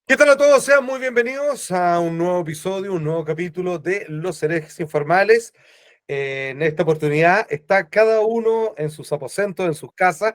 ¿Qué tal a todos? Sean muy bienvenidos a un nuevo episodio, un nuevo capítulo de Los Herejes Informales. En esta oportunidad está cada uno en sus aposentos, en sus casas.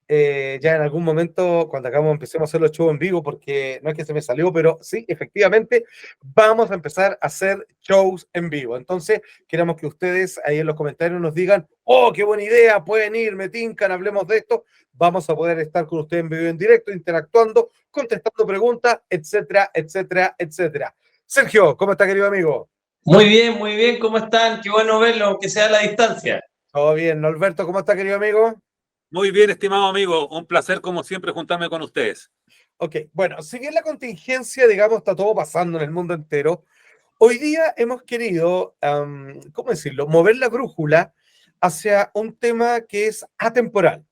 Ya en algún momento, cuando empecemos a hacer los shows en vivo, porque no es que se me salió, pero sí, efectivamente, vamos a empezar a hacer shows en vivo. Entonces, queremos que ustedes ahí en los comentarios nos digan, oh, qué buena idea, pueden ir, me tincan, hablemos de esto. Vamos a poder estar con ustedes en vivo, en directo, interactuando, contestando preguntas, etcétera, etcétera, etcétera. Sergio, ¿cómo está, querido amigo? Muy bien, ¿cómo están? Qué bueno verlo, aunque sea a la distancia. Todo bien. Norberto, ¿cómo está, querido amigo? Muy bien, estimado amigo. Un placer, como siempre, juntarme con ustedes. Ok, bueno, si bien la contingencia, digamos, está todo pasando en el mundo entero, hoy día hemos querido, ¿cómo decirlo?, mover la brújula hacia un tema que es atemporal,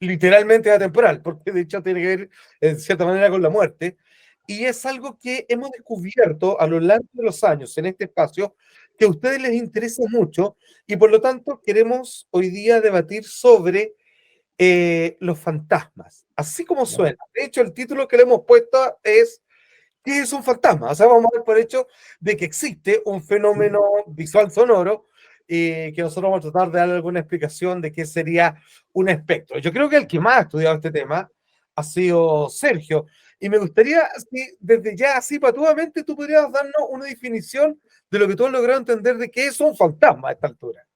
literalmente atemporal, porque de hecho tiene que ver en cierta manera con la muerte, y es algo que hemos descubierto a lo largo de los años en este espacio que a ustedes les interesa mucho, y por lo tanto queremos hoy día debatir sobre los fantasmas, así como suena. De hecho, el título que le hemos puesto es ¿qué es un fantasma? O sea, vamos a ver por hecho de que existe un fenómeno visual sonoro y que nosotros vamos a tratar de dar alguna explicación de qué sería un espectro. Yo creo que el que más ha estudiado este tema ha sido Sergio. Y me gustaría, si desde ya, así patuamente, tú podrías darnos una definición de lo que tú has logrado entender de qué es un fantasma a esta altura.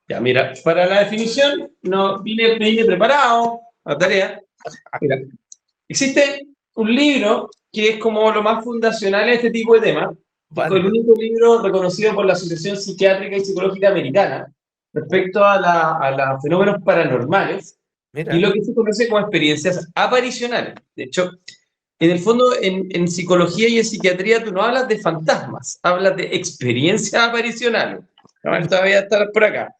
Ya, mira, para la definición no vine preparado a la tarea. Mira, existe un libro que es como lo más fundacional en este tipo de temas, que es el Vale. único libro reconocido por la Asociación Psiquiátrica y Psicológica Americana respecto a los fenómenos paranormales y Mira. lo que se conoce como experiencias aparicionales. De hecho, en el fondo, en psicología y en psiquiatría tú no hablas de fantasmas, hablas de experiencias aparicionales. Todavía estar por acá.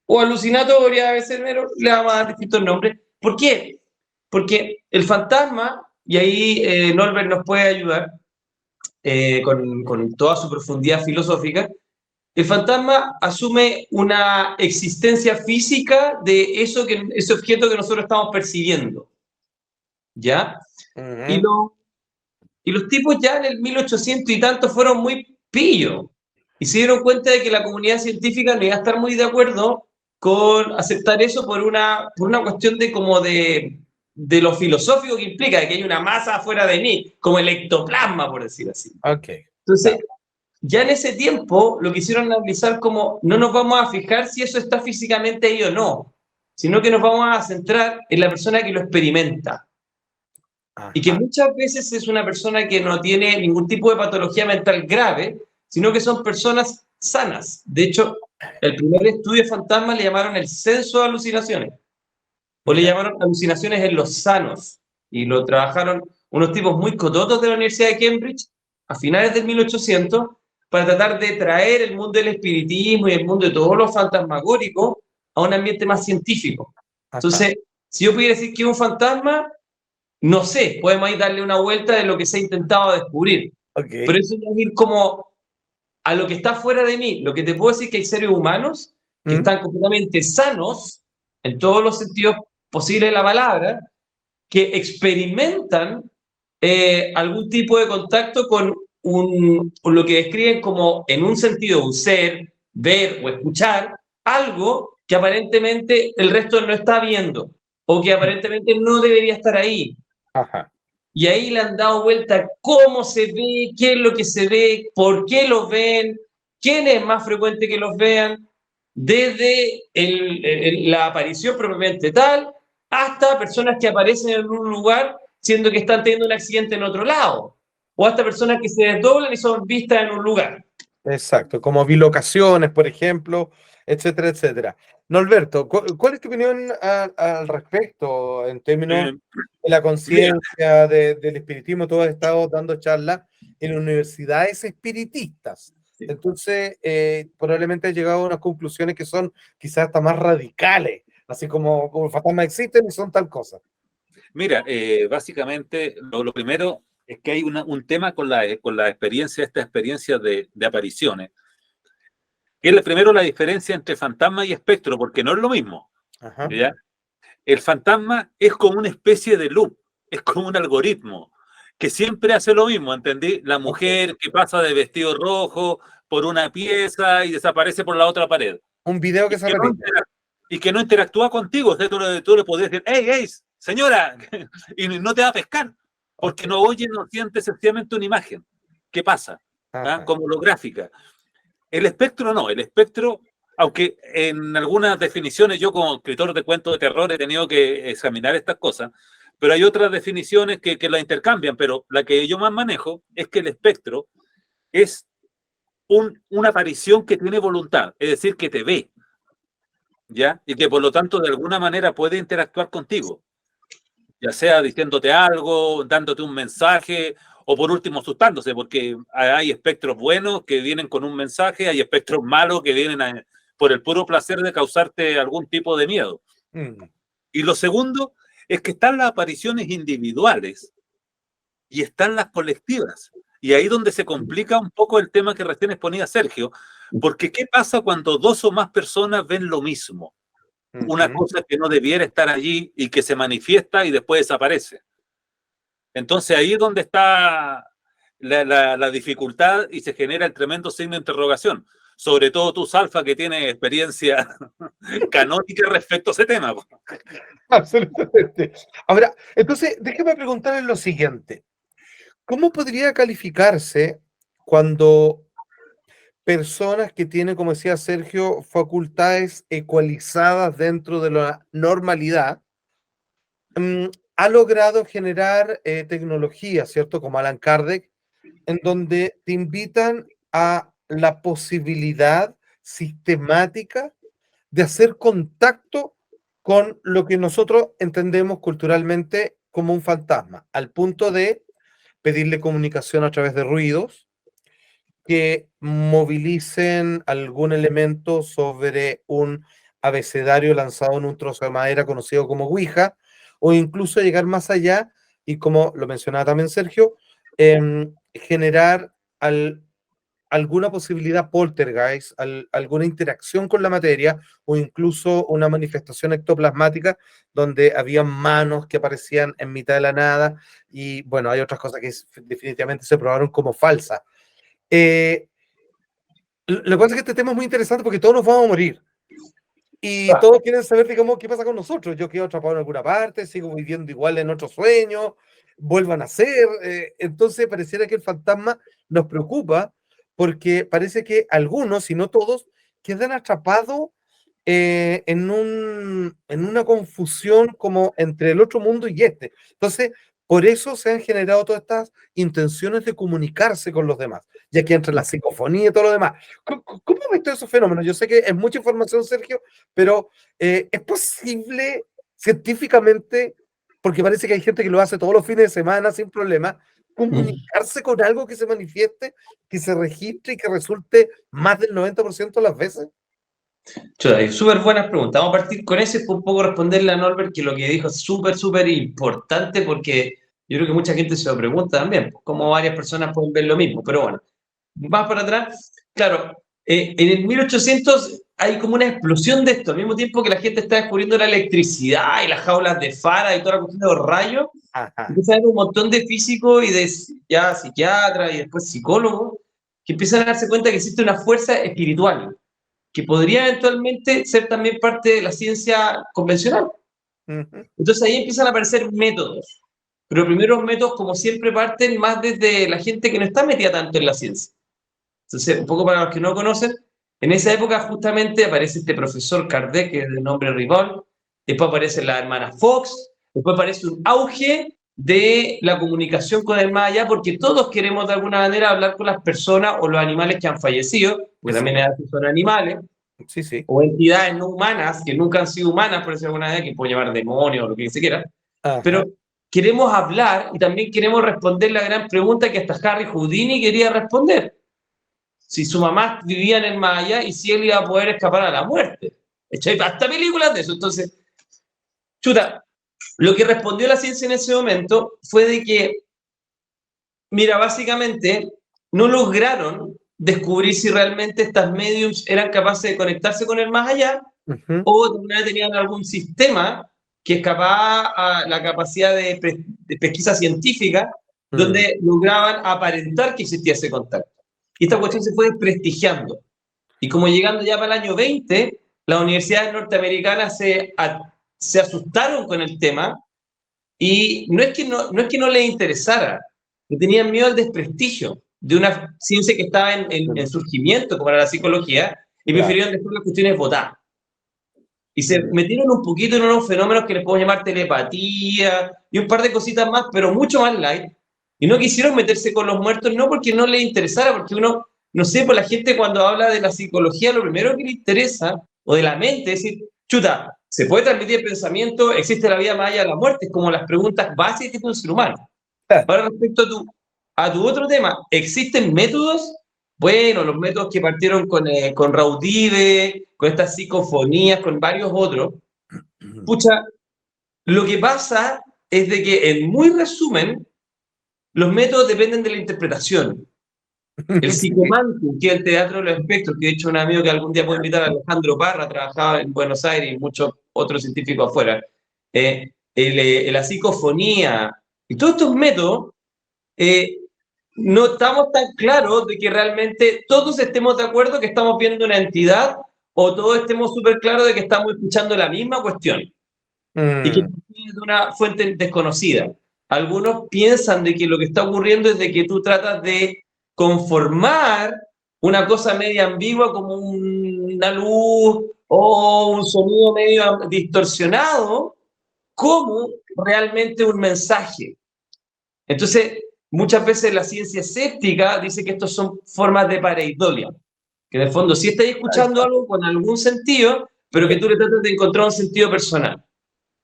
O alucinatoria, a veces le vamos a dar distintos nombres. ¿Por qué? Porque el fantasma, y ahí Norbert nos puede ayudar con toda su profundidad filosófica, el fantasma asume una existencia física de ese objeto que nosotros estamos percibiendo. ¿Ya? Y, Ujú. lo, y los tipos ya en el 1800 y tanto fueron muy pillos y se dieron cuenta de que la comunidad científica no iba a estar muy de acuerdo con aceptar eso por una cuestión de como de lo filosófico que implica, de que hay una masa afuera de mí, como el ectoplasma, por decir así. Ok. Entonces, Claro. ya en ese tiempo lo quisieron analizar como no nos vamos a fijar si eso está físicamente ahí o no, sino que nos vamos a centrar en la persona que lo experimenta. Y que Ajá. muchas veces es una persona que no tiene ningún tipo de patología mental grave, sino que son personas sanas. De hecho, el primer estudio de fantasma le llamaron el censo de alucinaciones, o le Mira. llamaron alucinaciones en los sanos, y lo trabajaron unos tipos muy cototos de la Universidad de Cambridge a finales del 1800 para tratar de traer el mundo del espiritismo y el mundo de todos los fantasmagóricos a un ambiente más científico. Ajá. Entonces, si yo pudiera decir que es un fantasma, no sé, podemos ahí darle una vuelta de lo que se ha intentado descubrir. Pero Ok. eso es ir como a lo que está fuera de mí. Lo que te puedo decir es que hay seres humanos que ¿Mm? están completamente sanos, en todos los sentidos posibles de la palabra, que experimentan algún tipo de contacto con lo que describen como, en un sentido, un ser, ver o escuchar algo que aparentemente el resto no está viendo o que aparentemente no debería estar ahí. Ajá. Y ahí le han dado vuelta cómo se ve, qué es lo que se ve, por qué los ven, quién es más frecuente que los vean, desde la aparición propiamente tal, hasta personas que aparecen en un lugar siendo que están teniendo un accidente en otro lado, o hasta personas que se desdoblan y son vistas en un lugar. Exacto, como bilocaciones, por ejemplo, etcétera, etcétera. Norberto, ¿cuál es tu opinión al respecto en términos Eh, de la Mira, conciencia, del espiritismo? Tú has estado dando charlas en universidades espiritistas. Entonces, probablemente has llegado a unas conclusiones que son quizás hasta más radicales, así como fantasmas existen y son tal cosa. básicamente lo primero es que hay un tema con la experiencia, esta experiencia de apariciones, que es primero la diferencia entre fantasma y espectro, porque no es lo mismo. Ajá. ¿Ya? El fantasma es como una especie de loop, es como un algoritmo. que siempre hace lo mismo, ¿entendí? La mujer que pasa de vestido rojo por una pieza y desaparece por la otra pared. Un video que Y se que no, repite. y que no interactúa contigo. O sea, tú le podrías decir, hey, señora, y no te va a pescar, porque no oye, no siente sencillamente una imagen. ¿Qué pasa? ¿Ah? Como holográfica. El espectro no, el espectro, aunque en algunas definiciones yo como escritor de cuentos de terror he tenido que examinar estas cosas, pero hay otras definiciones que la intercambian, pero la que yo más manejo es que el espectro es una aparición que tiene voluntad, es decir, que te ve, ¿ya? Y que por lo tanto de alguna manera puede interactuar contigo, ya sea diciéndote algo, dándote un mensaje, o por último asustándose, porque hay espectros buenos que vienen con un mensaje, hay espectros malos que vienen por el puro placer de causarte algún tipo de miedo. Y lo segundo es que están las apariciones individuales y están las colectivas. Y ahí donde se complica un poco el tema que recién exponía Sergio, porque ¿qué pasa cuando dos o más personas ven lo mismo? Una cosa que no debiera estar allí y que se manifiesta y después desaparece. Entonces ahí es donde está la dificultad y se genera el tremendo signo de interrogación. Sobre todo tú, Salfa, que tienes experiencia canónica respecto a ese tema. Absolutamente. Ahora, entonces, déjeme preguntarle lo siguiente. ¿Cómo podría calificarse cuando personas que tienen, como decía Sergio, facultades ecualizadas dentro de la normalidad, ha logrado generar tecnología, ¿cierto? Como Alan Kardec, en donde te invitan a la posibilidad sistemática de hacer contacto con lo que nosotros entendemos culturalmente como un fantasma, al punto de pedirle comunicación a través de ruidos que movilicen algún elemento sobre un abecedario lanzado en un trozo de madera conocido como Ouija, o incluso llegar más allá y, como lo mencionaba también Sergio, generar alguna posibilidad poltergeist, alguna interacción con la materia o incluso una manifestación ectoplasmática donde había manos que aparecían en mitad de la nada y bueno, hay otras cosas que definitivamente se probaron como falsas. Lo que pasa es que este tema es muy interesante porque todos nos vamos a morir y todos quieren saber, digamos, qué pasa con nosotros. Yo quedo atrapado en alguna parte, sigo viviendo igual en otro sueño, vuelvan a ser. Entonces pareciera que el fantasma nos preocupa porque parece que algunos, si no todos, quedan atrapados en una confusión como entre el otro mundo y este. Entonces, por eso se han generado todas estas intenciones de comunicarse con los demás, ya que entre la psicofonía y todo lo demás. ¿Cómo ves todos esos fenómenos? Yo sé que es mucha información, Sergio, pero ¿es posible científicamente, porque parece que hay gente que lo hace todos los fines de semana sin problema, comunicarse con algo que se manifieste, que se registre y que resulte más del 90% de las veces? Chuta, súper buenas preguntas. Vamos a partir con ese y un poco responderle a Norbert, que lo que dijo es súper importante porque yo creo que mucha gente se lo pregunta también, como varias personas pueden ver lo mismo, pero bueno, más para atrás, claro, en el 1800 hay como una explosión de esto, al mismo tiempo que la gente está descubriendo la electricidad y las jaulas de Faraday y toda la cuestión de los rayos, empieza a haber un montón de físicos y de ya psiquiatras y después psicólogos que empiezan a darse cuenta que existe una fuerza espiritual que podría eventualmente ser también parte de la ciencia convencional. Entonces ahí empiezan a aparecer métodos, pero los primeros métodos, como siempre, parten más desde la gente que no está metida tanto en la ciencia. Entonces, un poco para los que no conocen, en esa época justamente aparece este profesor Kardec, que es de nombre Ripoll, después aparece la hermana Fox, después aparece un auge de la comunicación con el más allá, porque todos queremos de alguna manera hablar con las personas o los animales que han fallecido, porque también son animales, o entidades no humanas, que nunca han sido humanas, por decirlo de alguna manera, que pueden llamar demonios o lo que se quiera, pero queremos hablar y también queremos responder la gran pregunta que hasta Harry Houdini quería responder. Si su mamá vivía en el más allá y si él iba a poder escapar a la muerte. Hay hasta películas de eso. Entonces, chuta, lo que respondió la ciencia en ese momento fue de que, mira, básicamente no lograron descubrir si realmente estas mediums eran capaces de conectarse con el más allá o de alguna manera tenían algún sistema que escapaba a la capacidad de pesquisa científica donde lograban aparentar que existía ese contacto. Y esta cuestión se fue desprestigiando. Y como llegando ya para el año 20, las universidades norteamericanas se asustaron con el tema y no es que no les interesara, que tenían miedo al desprestigio de una ciencia que estaba en surgimiento, como era la psicología, y prefirieron dejar las cuestiones votadas. Y se metieron un poquito en unos fenómenos que les podemos llamar telepatía y un par de cositas más, pero mucho más light. Y no quisieron meterse con los muertos, no porque no les interesara, porque uno, no sé, pues la gente cuando habla de la psicología, lo primero que le interesa, o de la mente, es decir, chuta, ¿se puede transmitir el pensamiento? ¿Existe la vida más allá de la muerte? Es como las preguntas básicas que tiene un ser humano. Ahora, respecto a tu otro tema, ¿existen métodos? Bueno, los métodos que partieron con Raudive, con estas psicofonías, con varios otros. Pucha, lo que pasa es de que, en muy resumen, los métodos dependen de la interpretación. El psicomantum, que es el teatro de los espectros, que de hecho un amigo que algún día puedo invitar, a Alejandro Parra, trabajaba en Buenos Aires y muchos otros científicos afuera. La psicofonía y todos estos métodos, no estamos tan claros de que realmente todos estemos de acuerdo que estamos viendo una entidad o todos estemos súper claros de que estamos escuchando la misma cuestión y que es de una fuente desconocida. Algunos piensan de que lo que está ocurriendo es de que tú tratas de conformar una cosa media ambigua como una luz o un sonido medio distorsionado como realmente un mensaje. Entonces, muchas veces la ciencia escéptica dice que estos son formas de pareidolia, que en el fondo sí estás escuchando algo con algún sentido, pero que tú le tratas de encontrar un sentido personal.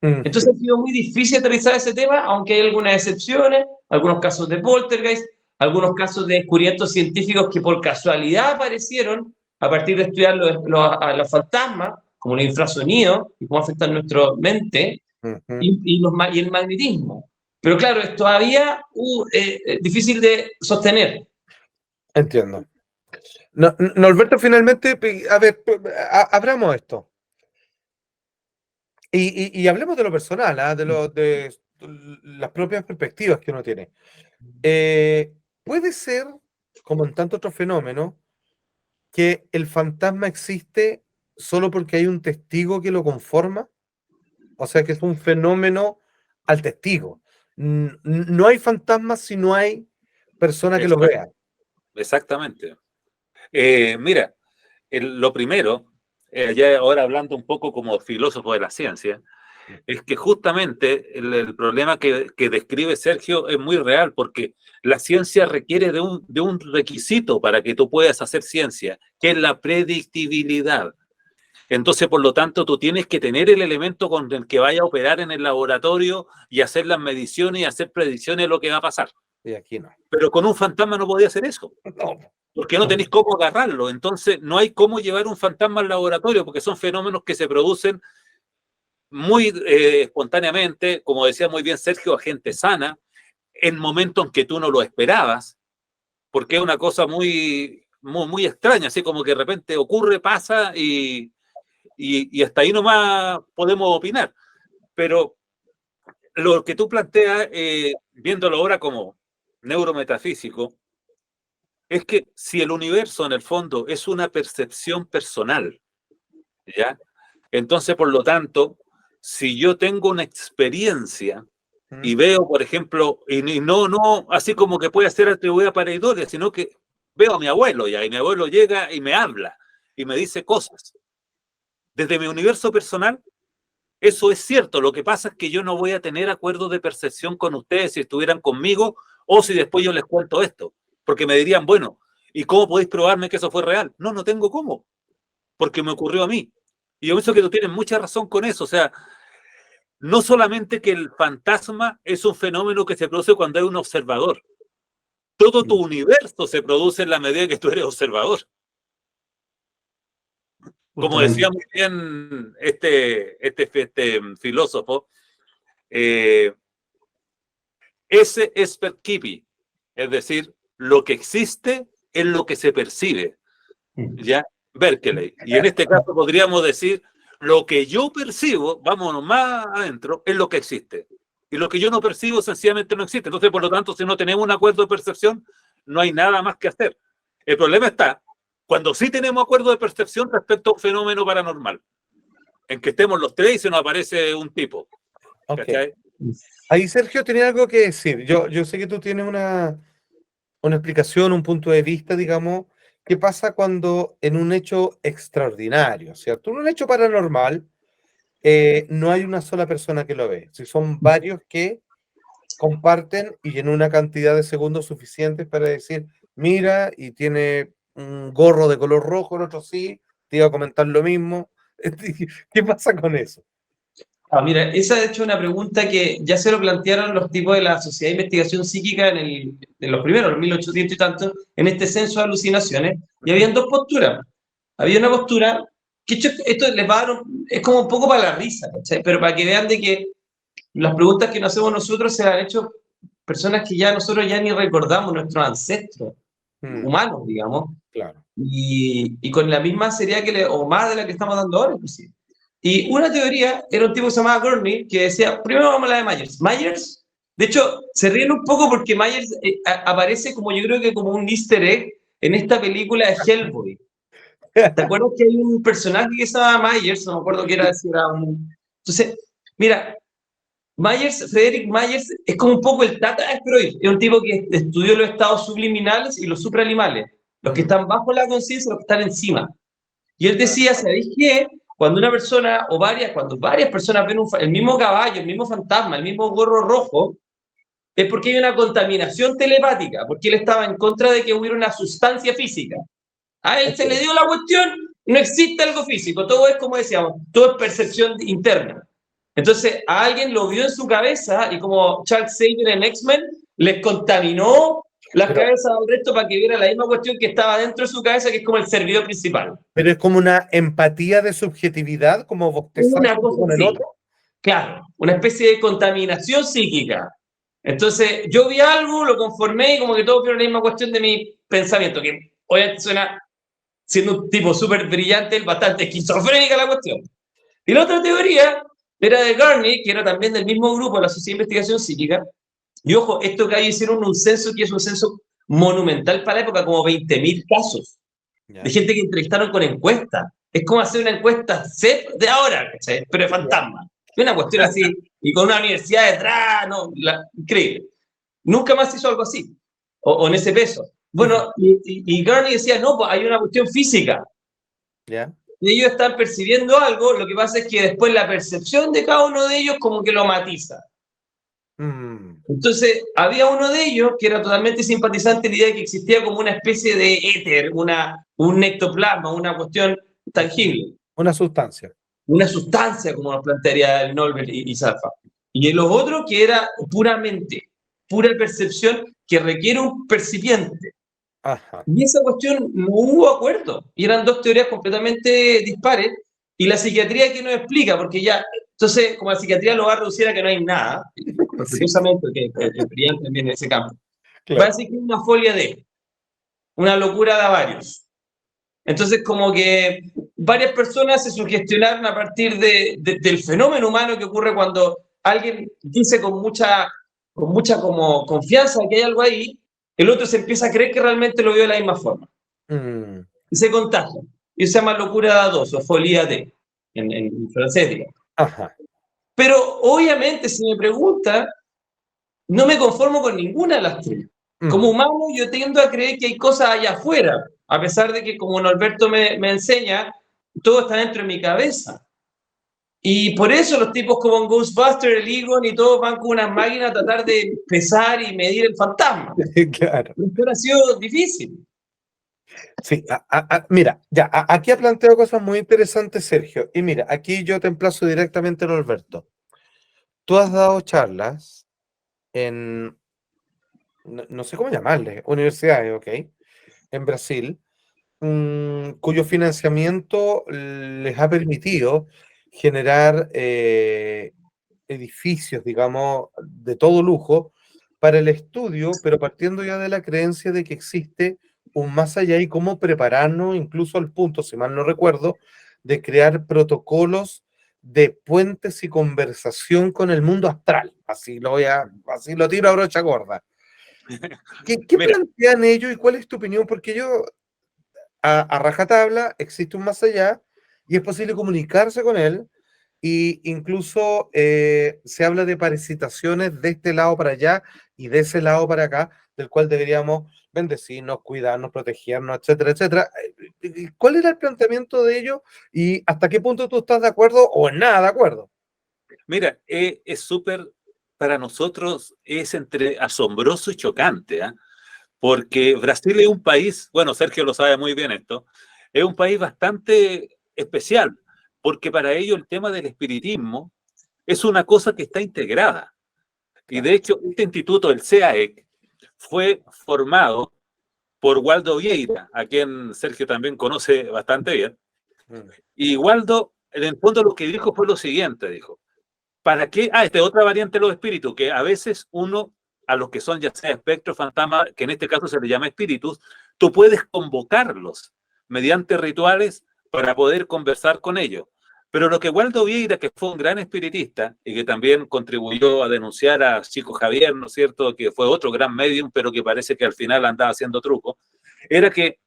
Entonces ha sido muy difícil aterrizar ese tema, aunque hay algunas excepciones, algunos casos de poltergeist, algunos casos de descubrimientos científicos que por casualidad aparecieron a partir de estudiar los fantasmas, como los infrasonidos, y cómo afectan nuestra mente, y el magnetismo. Pero claro, es todavía difícil de sostener. Entiendo. Norberto, finalmente, a ver, abramos esto. Y hablemos de lo personal, de las propias perspectivas que uno tiene. Puede ser, como en tantos otros fenómenos, que el fantasma existe solo porque hay un testigo que lo conforma. O sea, que es un fenómeno al testigo. No hay fantasmas si no hay persona que lo vea. Exactamente. Mira, lo primero, ya ahora hablando un poco como filósofo de la ciencia, es que justamente el problema que describe Sergio es muy real, porque la ciencia requiere de un requisito para que tú puedas hacer ciencia, que es la predictibilidad. Entonces, por lo tanto, tú tienes que tener el elemento con el que vaya a operar en el laboratorio y hacer las mediciones y hacer predicciones de lo que va a pasar. Y aquí no. Pero con un fantasma no podía hacer eso. No. Porque no tenéis cómo agarrarlo. Entonces, no hay cómo llevar un fantasma al laboratorio, porque son fenómenos que se producen muy espontáneamente, como decía muy bien Sergio, a gente sana, en momentos en que tú no lo esperabas, porque es una cosa muy extraña, así como que de repente ocurre, pasa y hasta ahí nomás podemos opinar. Pero lo que tú planteas, viéndolo ahora como neurometafísico, es que si el universo en el fondo es una percepción personal, ¿ya? Entonces, por lo tanto, si yo tengo una experiencia y veo, por ejemplo, y no así como que puede ser atribuida para pareidolia, sino que veo a mi abuelo ya, y mi abuelo llega y me habla y me dice cosas. Desde mi universo personal, eso es cierto. Lo que pasa es que yo no voy a tener acuerdos de percepción con ustedes si estuvieran conmigo o si después yo les cuento esto. Porque me dirían, bueno, ¿y cómo podéis probarme que eso fue real? No tengo cómo, porque me ocurrió a mí. Y yo pienso que tú tienes mucha razón con eso. O sea, no solamente que el fantasma es un fenómeno que se produce cuando hay un observador. Todo tu universo se produce en la medida que tú eres observador. Como decía muy bien este filósofo, ese es percipi, es decir, lo que existe es lo que se percibe, ¿ya? Berkeley. Y en este caso podríamos decir, lo que yo percibo, vámonos más adentro, es lo que existe. Y lo que yo no percibo sencillamente no existe. Entonces, por lo tanto, si no tenemos un acuerdo de percepción, no hay nada más que hacer. El problema está cuando sí tenemos acuerdo de percepción respecto a un fenómeno paranormal, en que estemos los tres y se nos aparece un tipo. Okay. Ahí Sergio tenía algo que decir. Yo sé que tú tienes una explicación, un punto de vista, digamos, qué pasa cuando en un hecho extraordinario, ¿cierto? En un hecho paranormal, no hay una sola persona que lo ve. Si son varios que comparten y en una cantidad de segundos suficientes para decir, mira, y tiene un gorro de color rojo, el otro sí, te iba a comentar lo mismo. ¿Qué pasa con eso? Mira, esa de hecho es una pregunta que ya se lo plantearon los tipos de la Sociedad de Investigación Psíquica en los primeros, los 1800 y tantos, en este censo de alucinaciones, y habían dos posturas. Había una postura, que esto les va a dar, es como un poco para la risa, ¿cachai? Pero para que vean de que las preguntas que nos hacemos nosotros se las han hecho personas que ya nosotros ya ni recordamos, nuestros ancestros humanos, digamos, claro. y con la misma seriedad o más de la que estamos dando ahora, inclusive. Y una teoría era un tipo que se llamaba Gurney, que decía, primero vamos a la de Myers. Myers, de hecho, se ríen un poco porque Myers aparece como, yo creo que como un easter egg en esta película de Hellboy. ¿Te acuerdas que hay un personaje que se llama Myers? No me acuerdo qué era, si era un... Entonces, mira, Frederick Myers, es como un poco el Tata de Freud. Es un tipo que estudió los estados subliminales y los supralimales. Los que están bajo la conciencia y los que están encima. Y él decía, ¿sabéis qué? Cuando una persona cuando varias personas ven el mismo caballo, el mismo fantasma, el mismo gorro rojo, es porque hay una contaminación telepática, porque él estaba en contra de que hubiera una sustancia física. A él se le dio la cuestión, no existe algo físico, todo es como decíamos, todo es percepción interna. Entonces, a alguien lo vio en su cabeza y como Charles Xavier en X-Men, les contaminó las cabezas al resto para que viera la misma cuestión que estaba dentro de su cabeza, que es como el servidor principal. Pero es como una empatía de subjetividad, como bostezar con el otro. Claro, una especie de contaminación psíquica. Entonces, yo vi algo, lo conformé y como que todos vieron la misma cuestión de mi pensamiento, que obviamente suena, siendo un tipo súper brillante, bastante esquizofrénica la cuestión. Y la otra teoría era de Gurney, que era también del mismo grupo de la Sociedad de Investigación Psíquica. Y ojo, esto que ahí hicieron un censo, que es un censo monumental para la época, como 20.000 casos de gente que entrevistaron con encuestas. Es como hacer una encuesta CEP de ahora, ¿cachai? Pero de fantasma. Una cuestión así, y con una universidad detrás, no, increíble. Nunca más se hizo algo así, o en ese peso. Bueno, y Gurney decía, no, pues hay una cuestión física. ¿Ya? Y ellos están percibiendo algo, lo que pasa es que después la percepción de cada uno de ellos como que lo matiza. Entonces, había uno de ellos que era totalmente simpatizante de la idea de que existía como una especie de éter, un ectoplasma, una cuestión tangible. Una sustancia. Una sustancia, como nos plantearía el Nobel y Zalfa. Y los otros que era pura percepción que requiere un percipiente. Ajá. Y esa cuestión no hubo acuerdo. Y eran dos teorías completamente dispares. Y la psiquiatría que nos explica, porque ya, entonces, como la psiquiatría lo va a reducir a que no hay nada, precisamente, que es brillante también en ese campo, claro, va a decir que es una folia de una locura de varios. Entonces, como que varias personas se sugestionaron a partir del fenómeno humano que ocurre cuando alguien dice con mucha como confianza que hay algo ahí, el otro se empieza a creer que realmente lo vio de la misma forma. Y se contagia. Y se llama locura de dos, o folia de, en francés, digamos. Ajá. Pero obviamente, si me pregunta, no me conformo con ninguna de las tres. Como humano, yo tiendo a creer que hay cosas allá afuera, a pesar de que, como Norberto me enseña, todo está dentro de mi cabeza. Y por eso los tipos como en Ghostbusters, el Egon y todos van con unas máquinas a tratar de pesar y medir el fantasma. Claro. Esto ha sido difícil. Sí, mira, ya, aquí ha planteado cosas muy interesantes, Sergio. Y mira, aquí yo te emplazo directamente, Norberto. Tú has dado charlas en, no sé cómo llamarle, universidades, ¿ok? En Brasil, cuyo financiamiento les ha permitido generar edificios, digamos, de todo lujo para el estudio, pero partiendo ya de la creencia de que existe un más allá y cómo prepararnos, incluso al punto, si mal no recuerdo, de crear protocolos de puentes y conversación con el mundo astral. Así lo tiro a brocha gorda. ¿Qué Mira, plantean ellos y cuál es tu opinión? Porque yo, a rajatabla, existe un más allá y es posible comunicarse con él, y incluso se habla de parasitaciones de este lado para allá y de ese lado para acá, del cual deberíamos bendecirnos, cuidarnos, protegernos, etcétera, etcétera. ¿Cuál era el planteamiento de ellos y hasta qué punto tú estás de acuerdo o en nada de acuerdo? mira, es súper, para nosotros es entre asombroso y chocante, ¿ah? Porque Brasil es un país, bueno, Sergio lo sabe muy bien esto, es un país bastante especial, porque para ellos el tema del espiritismo es una cosa que está integrada. Y Claro. de hecho, este instituto, el CAEC, fue formado por Waldo Vieira, a quien Sergio también conoce bastante bien. Mm. Y Waldo, en el fondo, lo que dijo fue lo siguiente, dijo, ¿para qué? Esta es otra variante de los espíritus, que a veces uno, a los que son ya sea espectros, fantasmas, que en este caso se le llama espíritus, tú puedes convocarlos mediante rituales para poder conversar con ellos. Pero lo que Waldo Vieira, que fue un gran espiritista y que también contribuyó a denunciar a Chico Javier, ¿no es cierto?, que fue otro gran medium, pero que parece que al final andaba haciendo truco, era que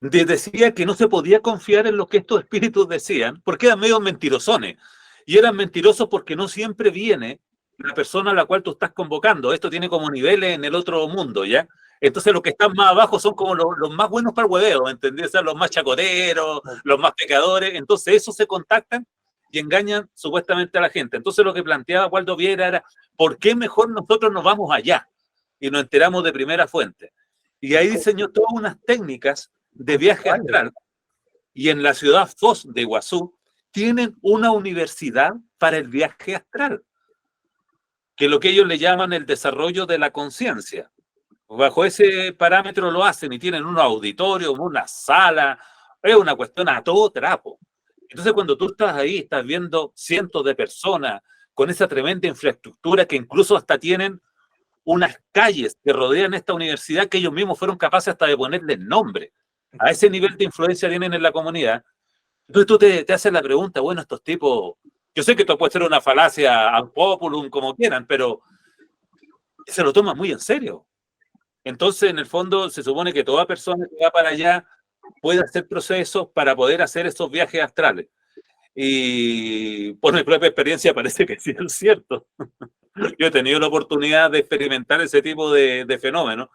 decía que no se podía confiar en lo que estos espíritus decían, porque eran medio mentirosones. Y eran mentirosos porque no siempre viene la persona a la cual tú estás convocando. Esto tiene como niveles en el otro mundo, ¿ya? Entonces los que están más abajo son como los más buenos para el hueveo, ¿entendés? O sea, los más chacoteros, los más pecadores. Entonces esos se contactan y engañan supuestamente a la gente. Entonces lo que planteaba Waldo Viera era, ¿por qué mejor nosotros nos vamos allá? Y nos enteramos de primera fuente. Y ahí diseñó todas unas técnicas de viaje astral, y en la ciudad Foz de Iguazú tienen una universidad para el viaje astral, que es lo que ellos le llaman el desarrollo de la conciencia. Bajo ese parámetro lo hacen y tienen un auditorio, una sala, es una cuestión a todo trapo. Entonces cuando tú estás ahí, estás viendo cientos de personas con esa tremenda infraestructura que incluso hasta tienen unas calles que rodean esta universidad que ellos mismos fueron capaces hasta de ponerle nombre. A ese nivel de influencia tienen en la comunidad. Entonces tú te haces la pregunta, bueno, estos tipos, yo sé que esto puede ser una falacia ad populum, como quieran, pero se lo toman muy en serio. Entonces, en el fondo, se supone que toda persona que va para allá puede hacer procesos para poder hacer esos viajes astrales. Y por mi propia experiencia parece que sí es cierto. Yo he tenido la oportunidad de experimentar ese tipo de fenómenos.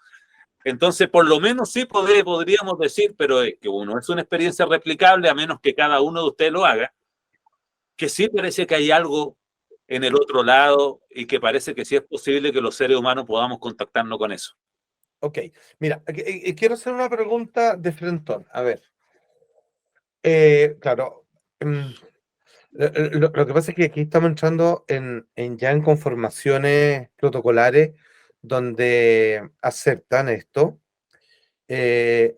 Entonces, por lo menos sí podríamos decir, pero es que uno es una experiencia replicable a menos que cada uno de ustedes lo haga, que sí parece que hay algo en el otro lado y que parece que sí es posible que los seres humanos podamos contactarnos con eso. Ok, mira, quiero hacer una pregunta de frentón. A ver, claro, lo que pasa es que aquí estamos entrando ya en conformaciones protocolares donde aceptan esto, eh,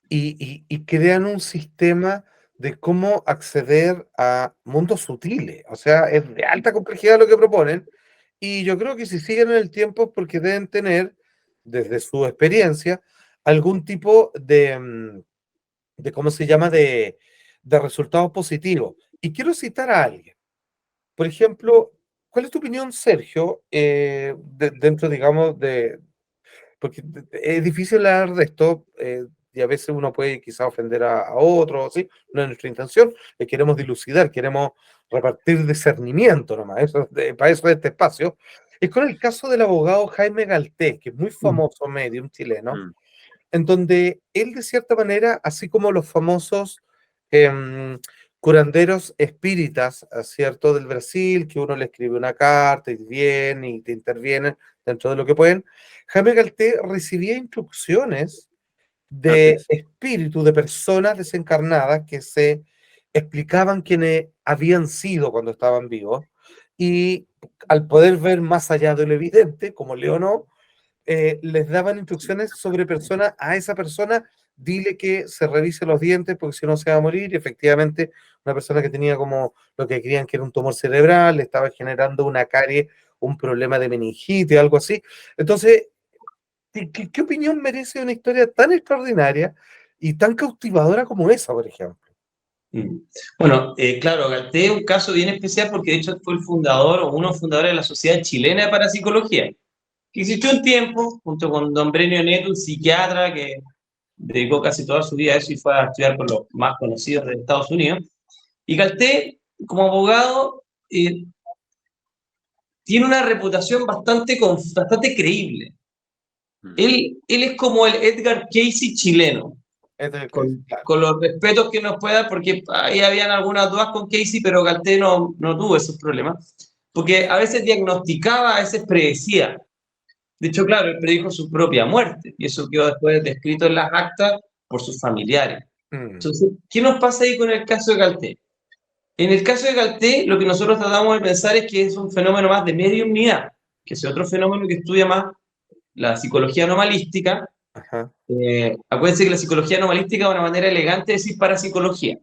y crean un sistema de cómo acceder a mundos sutiles. O sea, es de alta complejidad lo que proponen. Y yo creo que si siguen en el tiempo es porque deben tener, desde su experiencia, algún tipo de ¿cómo se llama?, de resultados positivos. Y quiero citar a alguien. Por ejemplo, ¿cuál es tu opinión, Sergio, dentro, digamos, porque es difícil hablar de esto, y a veces uno puede quizá ofender a otro, ¿sí? No es nuestra intención, queremos dilucidar, queremos repartir discernimiento nomás, para eso es este espacio. Es con el caso del abogado Jaime Galtés, que es muy famoso, medium chileno, Mm. en donde él de cierta manera, así como los famosos em, curanderos espíritas, ¿cierto?, del Brasil, que uno le escribe una carta y viene y te intervienen dentro de lo que pueden, Jaime Galté recibía instrucciones Así de es. espíritus de personas desencarnadas que se explicaban quiénes habían sido cuando estaban vivos, y al poder ver más allá de lo evidente, como Leonó, les daban instrucciones sobre personas, a esa persona dile que se revise los dientes porque si no se va a morir. Y efectivamente, una persona que tenía como lo que creían que era un tumor cerebral, le estaba generando una carie, un problema de meningitis, algo así. Entonces, ¿qué opinión merece una historia tan extraordinaria y tan cautivadora como esa, por ejemplo? Bueno, claro, Galté es un caso bien especial porque de hecho fue el fundador o uno de los fundadores de la Sociedad Chilena de Parapsicología, que existió un tiempo junto con don Brenio Neto, un psiquiatra que dedicó casi toda su vida a eso y fue a estudiar con los más conocidos de Estados Unidos. Y Galté, como abogado, tiene una reputación bastante creíble. Él es como el Edgar Cayce chileno, Claro. con los respetos que nos pueda dar, porque ahí habían algunas dudas con Casey, pero Galté no tuvo esos problemas, porque a veces diagnosticaba, a veces predecía. De hecho, claro, él predijo su propia muerte, y eso quedó después descrito en las actas por sus familiares. Entonces, ¿qué nos pasa ahí con el caso de Galté? En el caso de Galté, lo que nosotros tratamos de pensar es que es un fenómeno más de mediumnidad, que es otro fenómeno que estudia más la psicología anomalística. Acuérdense que la psicología anomalística es una manera elegante de decir parapsicología.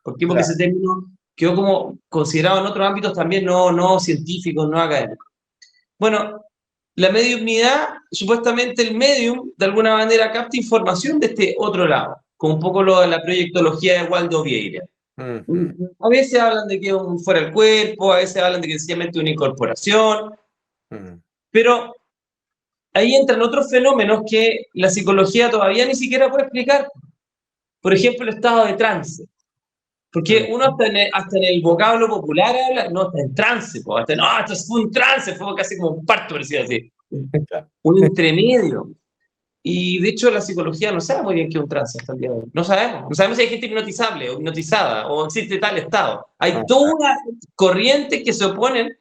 ¿Por qué? Porque Claro. ese término quedó como considerado en otros ámbitos también no científicos, no académicos. Bueno, la mediumnidad, supuestamente el medium, de alguna manera capta información de este otro lado, como un poco lo de la proyectología de Waldo Vieira. A veces hablan de que es un fuera del cuerpo, a veces hablan de que es sencillamente una incorporación, pero ahí entran otros fenómenos que la psicología todavía ni siquiera puede explicar. Por ejemplo, el estado de trance. Porque uno hasta en el vocablo popular habla, no, está en trance, esto fue un trance, fue casi como un parto, parecía así. Un entremedio. Y de hecho la psicología no sabe muy bien qué es un trance hasta el día de hoy. No sabemos. No sabemos si hay gente hipnotizable o hipnotizada o existe tal estado. Hay toda una corriente que se oponen.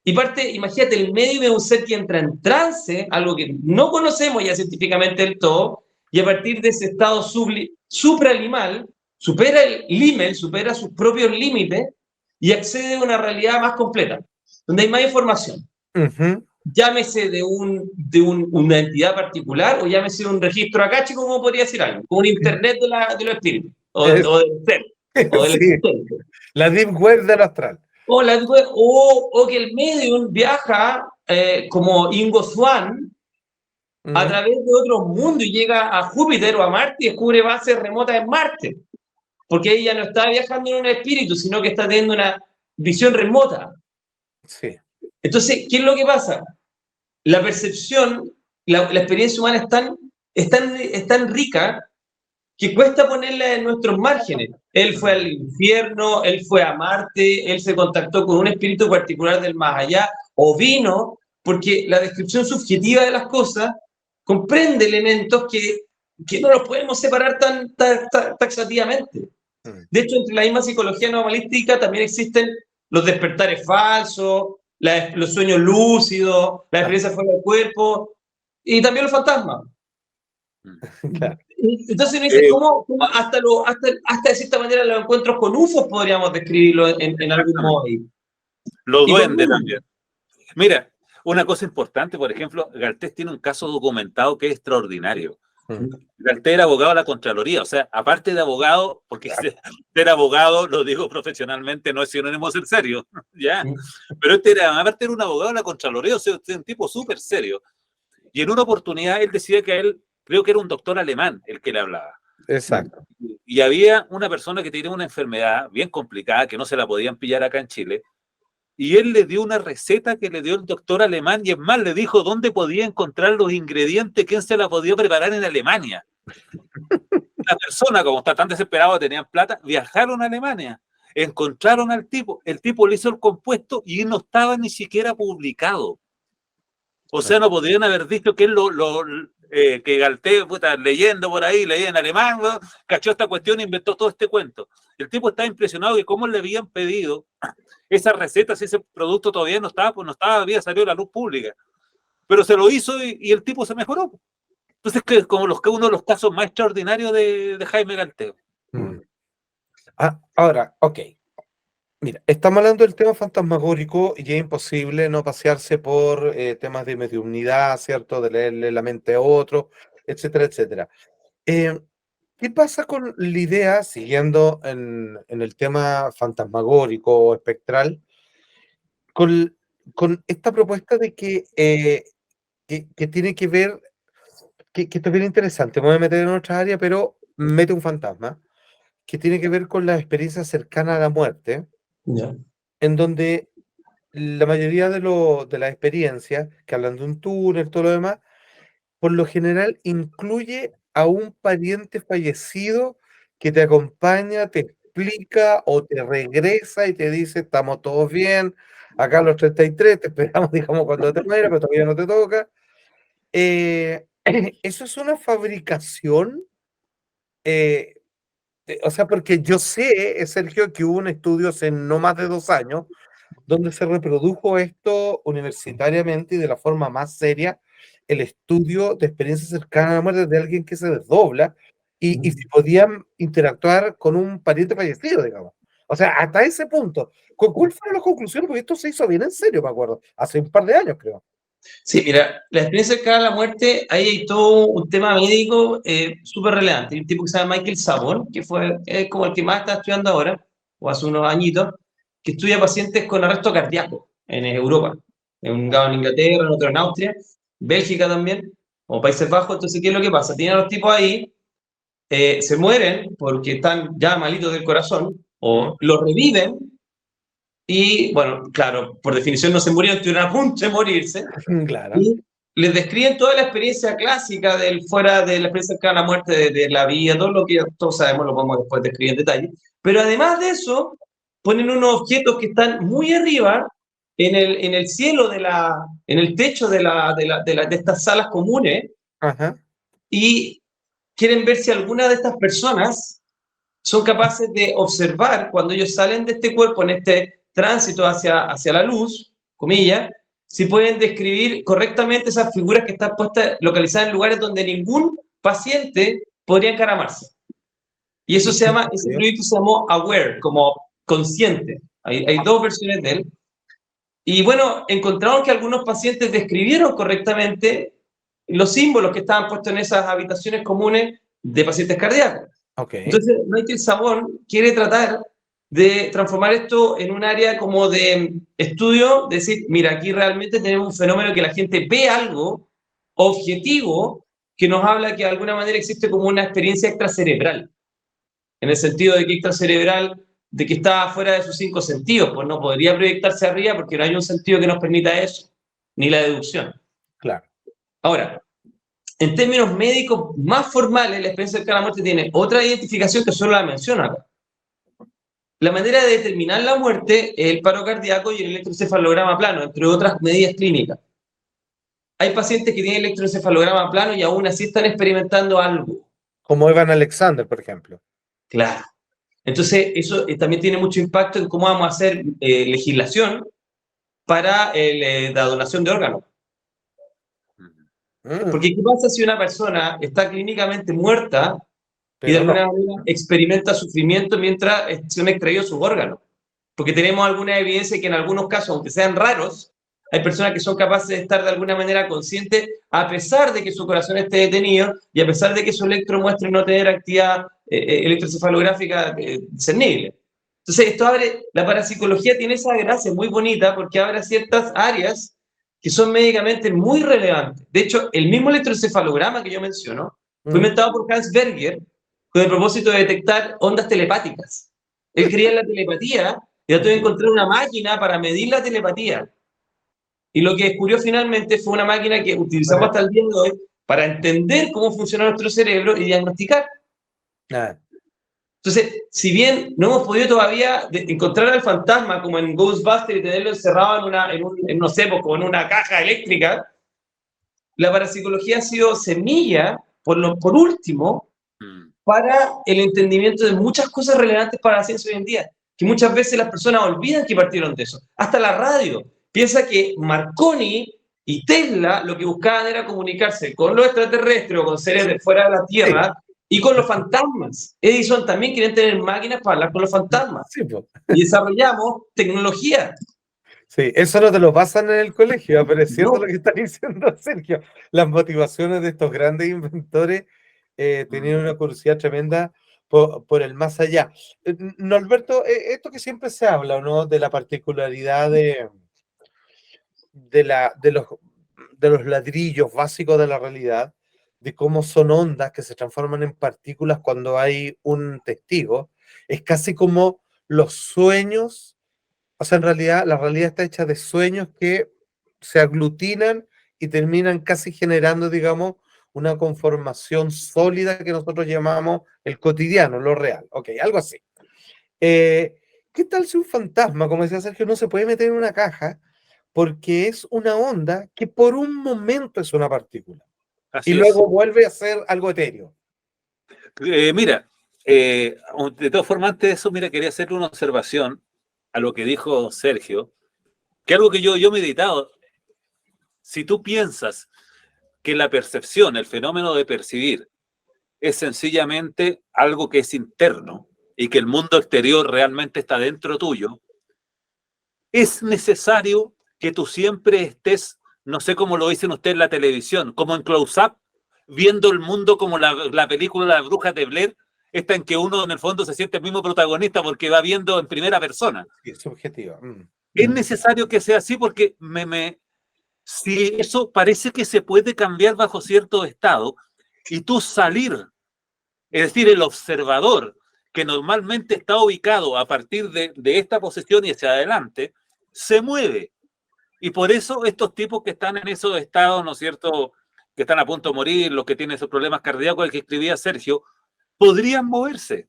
Y parte, imagínate, el medio de un ser que entra en trance, algo que no conocemos ya científicamente del todo, y a partir de ese estado supralimal, supera el límite, supera sus propios límites y accede a una realidad más completa, donde hay más información. Llámese de una entidad particular o llámese de un registro acá, chico, como podría decir algo, como un internet de los espíritus, o del ser, o del existente. La deep web del astral. O que el medium viaja como Ingo Swann a través de otro mundo y llega a Júpiter o a Marte y descubre bases remotas en Marte. Porque ella no está viajando en un espíritu, sino que está teniendo una visión remota. Sí. Entonces, ¿qué es lo que pasa? La percepción, la experiencia humana es tan rica que cuesta ponerla en nuestros márgenes. Él fue al infierno, él fue a Marte, él se contactó con un espíritu particular del más allá, o vino, porque la descripción subjetiva de las cosas comprende elementos que no los podemos separar tan taxativamente. De hecho, entre la misma psicología anomalística también existen los despertares falsos, los sueños lúcidos, la experiencia fuera del cuerpo, y también los fantasmas. Claro. Entonces me dice, ¿cómo hasta de cierta manera los encuentros con UFOs podríamos describirlo en algún modo ahí? Los duendes también. Mira, una cosa importante, por ejemplo, Galtés tiene un caso documentado que es extraordinario. Galtés era abogado de la Contraloría, o sea, aparte de abogado, porque ser abogado, lo digo profesionalmente, no es sinónimo de ser serio, ¿ya? Pero aparte era un abogado de la Contraloría, o sea, un tipo súper serio. Y en una oportunidad él decía que él, creo que era un doctor alemán el que le hablaba. Exacto. Y había una persona que tenía una enfermedad bien complicada, que no se la podían pillar acá en Chile, y él le dio una receta que le dio el doctor alemán, y es más, le dijo dónde podía encontrar los ingredientes, quién se la podía preparar en Alemania. La persona, como está tan desesperado, tenían plata, viajaron a Alemania, encontraron al tipo, el tipo le hizo el compuesto y no estaba ni siquiera publicado. O sea, no podrían haber dicho que él que Galtés, leyendo por ahí, leía en alemán, ¿no? Cachó esta cuestión e inventó todo este cuento. El tipo estaba impresionado de cómo le habían pedido esa receta, si ese producto todavía no estaba, había salido a la luz pública. Pero se lo hizo y el tipo se mejoró. Entonces, que es como uno de los casos más extraordinarios de Jaime Galtés. Ahora, ok. Mira, estamos hablando del tema fantasmagórico y es imposible no pasearse por temas de mediunidad, ¿cierto? De leerle la mente a otro, etcétera, etcétera. ¿Qué pasa con la idea, siguiendo en el tema fantasmagórico o espectral, con esta propuesta de que tiene que ver, que esto es bien interesante, me voy a meter en otra área, pero mete un fantasma, que tiene que ver con la experiencia cercana a la muerte, Ya. en donde la mayoría de las experiencias que hablan de un túnel, todo lo demás, por lo general incluye a un pariente fallecido que te acompaña, te explica o te regresa y te dice, estamos todos bien, acá a los 33 te esperamos, digamos, cuando te mueras, pero todavía no te toca. Eh, eso es una fabricación, eh, o sea, porque yo sé, Sergio, que hubo un estudio hace no más de 2 años donde se reprodujo esto universitariamente y de la forma más seria, el estudio de experiencias cercanas a la muerte de alguien que se desdobla y si podían interactuar con un pariente fallecido, digamos. O sea, hasta ese punto. ¿Cuáles fueron las conclusiones? Porque esto se hizo bien en serio, me acuerdo, hace un par de años, creo. Sí, mira, la experiencia cercana a la muerte, ahí hay todo un tema médico súper relevante. Hay un tipo que se llama Michael Sabon, que fue como el que más está estudiando ahora, o hace unos añitos, que estudia pacientes con arresto cardíaco en Europa. En un lado en Inglaterra, en otro en Austria, Bélgica también, o Países Bajos. Entonces, ¿qué es lo que pasa? Tienen a los tipos ahí, se mueren porque están ya malitos del corazón, o los reviven, y bueno, claro, por definición no se murieron, estuvieron a punto de morirse. Claro. Y les describen toda la experiencia clásica del fuera de la experiencia cercana a la muerte, de la vida, todo lo que todos sabemos, lo podemos después describir en detalle. Pero además de eso, ponen unos objetos que están muy arriba en el cielo, en el techo de estas salas comunes, Ajá. y quieren ver si alguna de estas personas son capaces de observar cuando ellos salen de este cuerpo en este tránsito hacia la luz, comillas, si pueden describir correctamente esas figuras que están puestas, localizadas en lugares donde ningún paciente podría encaramarse. Y eso se llama, ese proyecto se llamó Aware, como consciente. Hay dos versiones de él. Y bueno, encontraron que algunos pacientes describieron correctamente los símbolos que estaban puestos en esas habitaciones comunes de pacientes cardíacos. Okay. Entonces, Michael Sabon quiere tratar de transformar esto en un área como de estudio, decir, mira, aquí realmente tenemos un fenómeno que la gente ve algo objetivo que nos habla que de alguna manera existe como una experiencia extracerebral, en el sentido de que extracerebral, de que está fuera de sus 5 sentidos, pues no podría proyectarse arriba porque no hay un sentido que nos permita eso, ni la deducción. Claro. Ahora, en términos médicos más formales, la experiencia cercana a la muerte tiene otra identificación que solo la menciono acá. La manera de determinar la muerte es el paro cardíaco y el electroencefalograma plano, entre otras medidas clínicas. Hay pacientes que tienen electroencefalograma plano y aún así están experimentando algo. Como Evan Alexander, por ejemplo. Claro. Entonces, eso también tiene mucho impacto en cómo vamos a hacer legislación para la donación de órganos. Porque, ¿qué pasa si una persona está clínicamente muerta y de alguna manera experimenta sufrimiento mientras se han extraído sus órganos? Porque tenemos alguna evidencia que en algunos casos, aunque sean raros, hay personas que son capaces de estar de alguna manera conscientes a pesar de que su corazón esté detenido y a pesar de que su electro muestre no tener actividad electroencefalográfica discernible. Entonces, esto abre, la parapsicología tiene esa gracia muy bonita porque abre ciertas áreas que son médicamente muy relevantes. De hecho, el mismo electroencefalograma que yo menciono fue inventado por Hans Berger con el propósito de detectar ondas telepáticas. Él creía en la telepatía y trató de encontrar una máquina para medir la telepatía. Y lo que descubrió finalmente fue una máquina que utilizamos hasta el día de hoy para entender cómo funciona nuestro cerebro y diagnosticar. Entonces, si bien no hemos podido todavía encontrar al fantasma como en Ghostbusters y tenerlo encerrado no sé, como en una caja eléctrica, la parapsicología ha sido semilla, por último, para el entendimiento de muchas cosas relevantes para la ciencia hoy en día, que muchas veces las personas olvidan que partieron de eso. Hasta la radio. Piensa que Marconi y Tesla lo que buscaban era comunicarse con los extraterrestres o con seres de fuera de la Tierra y con los fantasmas. Edison también quería tener máquinas para hablar con los fantasmas. Sí, pues. Y desarrollamos tecnología. Sí, eso no te lo pasan en el colegio, pero es cierto lo que está diciendo Sergio. Las motivaciones de estos grandes inventores tenían una curiosidad tremenda por el más allá. Norberto, esto que siempre se habla, ¿no? De la particularidad de los ladrillos básicos de la realidad, de cómo son ondas que se transforman en partículas cuando hay un testigo, es casi como los sueños, o sea, en realidad la realidad está hecha de sueños que se aglutinan y terminan casi generando, digamos, una conformación sólida que nosotros llamamos el cotidiano, lo real. Ok, algo así. ¿Qué tal si un fantasma, como decía Sergio, no se puede meter en una caja porque es una onda que por un momento es una partícula y Así es. luego vuelve a ser algo etéreo? Mira, de todas formas, antes de eso, mira, quería hacerle una observación a lo que dijo Sergio, que algo que yo he meditado. Si tú piensas que la percepción, el fenómeno de percibir, es sencillamente algo que es interno y que el mundo exterior realmente está dentro tuyo, es necesario que tú siempre estés, no sé cómo lo dicen ustedes en la televisión, como en close-up, viendo el mundo como la película Las Brujas de Blair, esta en que uno en el fondo se siente el mismo protagonista porque va viendo en primera persona. Sí, es subjetiva. Es necesario que sea así porque si eso parece que se puede cambiar bajo cierto estado y tú salir, es decir, el observador que normalmente está ubicado a partir de esta posición y hacia adelante, se mueve. Y por eso estos tipos que están en esos estados, ¿no es cierto?, que están a punto de morir, los que tienen esos problemas cardíacos, el que escribía Sergio, podrían moverse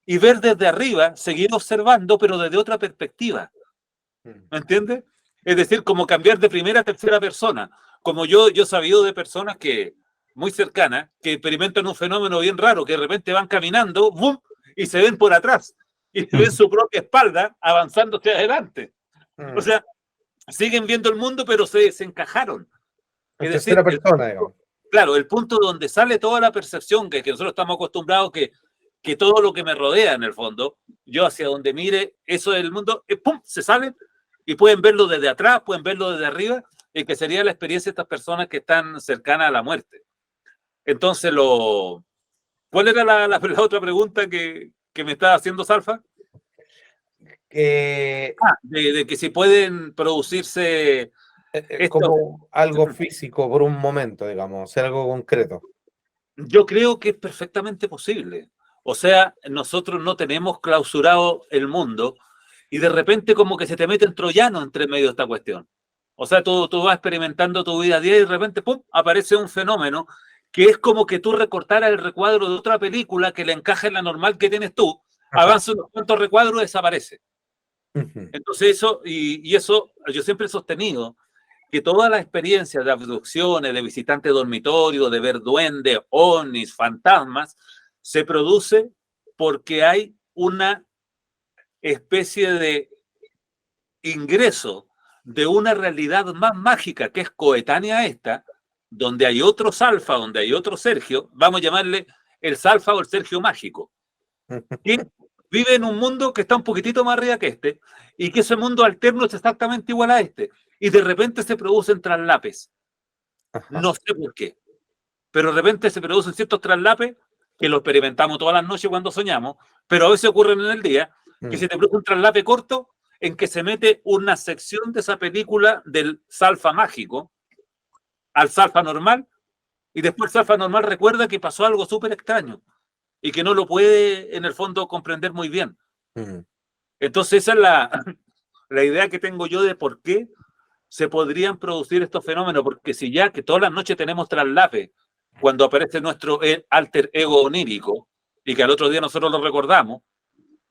y ver desde arriba, seguir observando, pero desde otra perspectiva. ¿Me entiendes? Es decir, como cambiar de primera a tercera persona. Como yo he sabido de personas que, muy cercanas, que experimentan un fenómeno bien raro, que de repente van caminando, ¡bum!, y se ven por atrás, y ven su propia espalda avanzando hacia adelante. O sea, siguen viendo el mundo, pero se desencajaron. En Es tercera decir, persona, digamos. claro, el punto donde sale toda la percepción, que nosotros estamos acostumbrados que todo lo que me rodea, en el fondo, yo hacia donde mire, eso del mundo, ¡pum!, se sale y pueden verlo desde atrás, pueden verlo desde arriba, y que sería la experiencia de estas personas que están cercanas a la muerte. Entonces, ¿cuál era la otra pregunta que me estaba haciendo Salfa? De que si pueden producirse esto. Como algo físico por un momento, digamos, ser algo concreto. Yo creo que es perfectamente posible. O sea, nosotros no tenemos clausurado el mundo y de repente como que se te mete el troyano entre medio de esta cuestión. O sea, tú vas experimentando tu vida a día y de repente, ¡pum!, aparece un fenómeno que es como que tú recortaras el recuadro de otra película que le encaja en la normal que tienes tú, avanza unos cuantos recuadros y desaparece. Entonces eso yo siempre he sostenido que todas las experiencias de abducciones, de visitante dormitorio, de ver duendes, ovnis, fantasmas, se produce porque hay una especie de ingreso de una realidad más mágica que es coetánea a esta, donde hay otro Salfa, donde hay otro Sergio, vamos a llamarle el Salfa o el Sergio mágico, que vive en un mundo que está un poquitito más arriba que este, y que ese mundo alterno es exactamente igual a este, y de repente se producen traslapes. No sé por qué, pero de repente se producen ciertos traslapes que lo experimentamos todas las noches cuando soñamos, pero a veces ocurren en el día, que se te produce un traslape corto en que se mete una sección de esa película del Salfa mágico al Salfa normal, y después el Salfa normal recuerda que pasó algo súper extraño y que no lo puede en el fondo comprender muy bien. Entonces esa es la idea que tengo yo de por qué se podrían producir estos fenómenos, porque si ya que todas las noches tenemos traslape cuando aparece nuestro alter ego onírico y que al otro día nosotros lo recordamos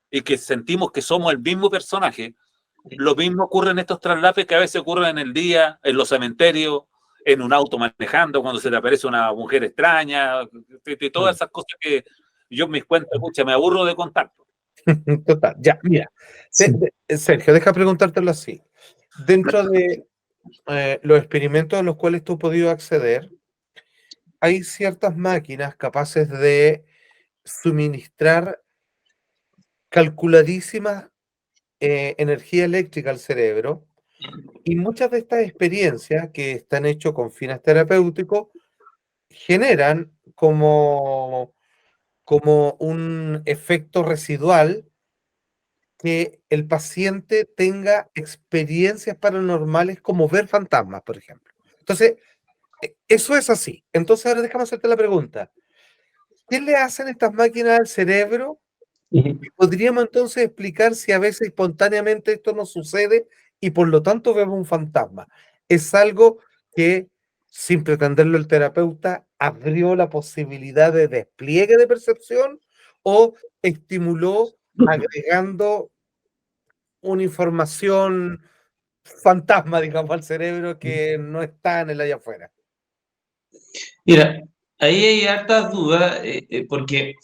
y que sentimos que somos el mismo personaje, lo mismo ocurre en estos traslapes que a veces ocurren en el día, en los cementerios, en un auto manejando, cuando se te aparece una mujer extraña, y todas esas cosas que yo en mis cuentas, escucha, me aburro de contar. Total, ya, mira. Sergio, deja preguntártelo así. Dentro de los experimentos a los cuales tú has podido acceder, hay ciertas máquinas capaces de suministrar calculadísima energía eléctrica al cerebro, y muchas de estas experiencias que están hechas con fines terapéuticos generan como un efecto residual que el paciente tenga experiencias paranormales como ver fantasmas, por ejemplo. Entonces, Eso es así. Entonces ahora déjame hacerte la pregunta. ¿Qué le hacen estas máquinas al cerebro? ¿Podríamos entonces explicar si a veces espontáneamente esto no sucede y por lo tanto vemos un fantasma? ¿Es algo que, sin pretenderlo el terapeuta, abrió la posibilidad de despliegue de percepción o estimuló agregando una información fantasma, digamos, al cerebro que no está en el allá afuera? Mira, ahí hay hartas dudas, porque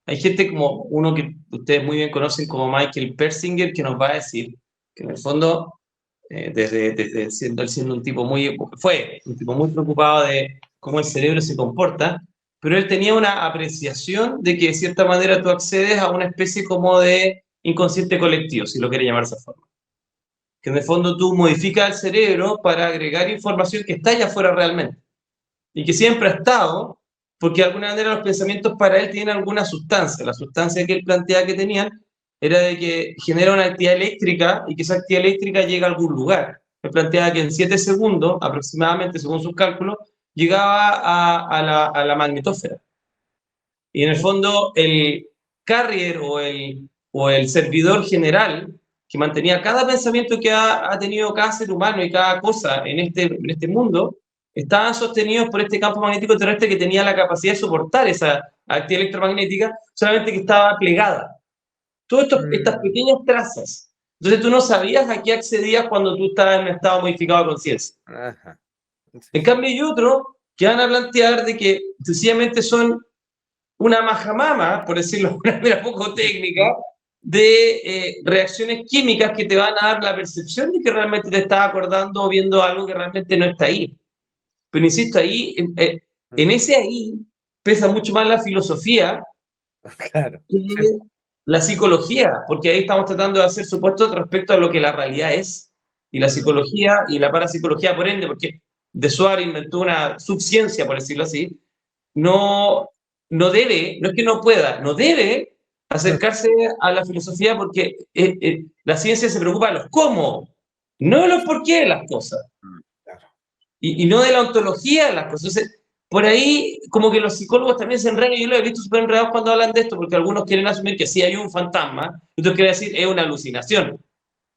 hay gente como uno que ustedes muy bien conocen como Michael Persinger, que nos va a decir que en el fondo, desde siendo un tipo fue un tipo muy preocupado de cómo el cerebro se comporta, pero él tenía una apreciación de que de cierta manera tú accedes a una especie como de inconsciente colectivo, si lo quiere llamar de esa forma. Que en el fondo tú modificas el cerebro para agregar información que está allá afuera realmente y que siempre ha estado, porque de alguna manera los pensamientos para él tienen alguna sustancia. La sustancia que él planteaba que tenían era de que genera una actividad eléctrica y que esa actividad eléctrica llega a algún lugar. Él planteaba que en 7 segundos, aproximadamente, según sus cálculos, llegaba a la magnetósfera. Y en el fondo, el carrier o el servidor general que mantenía cada pensamiento que ha tenido cada ser humano y cada cosa en este mundo, estaban sostenidos por este campo magnético terrestre que tenía la capacidad de soportar esa actividad electromagnética, solamente que estaba plegada. Todas estas pequeñas trazas. Entonces tú no sabías a qué accedías cuando tú estabas en un estado modificado de conciencia. En cambio hay otros que van a plantear de que sencillamente son una majamama, por decirlo de una manera poco técnica, de reacciones químicas que te van a dar la percepción de que realmente te estás acordando o viendo algo que realmente no está ahí. Pero insisto, ahí, en ese ahí, pesa mucho más la filosofía Claro. que la psicología, porque ahí estamos tratando de hacer supuestos respecto a lo que la realidad es. Y la psicología y la parapsicología, por ende, porque de Suárez inventó una subciencia, por decirlo así, no debe, no es que no pueda, no debe acercarse a la filosofía porque la ciencia se preocupa de los cómo, no de los por qué de las cosas. Y no de la ontología de las cosas. Entonces, por ahí, como que los psicólogos también se enredan, y yo lo he visto súper enredados cuando hablan de esto, porque algunos quieren asumir que sí hay un fantasma, y otros quieren decir es una alucinación.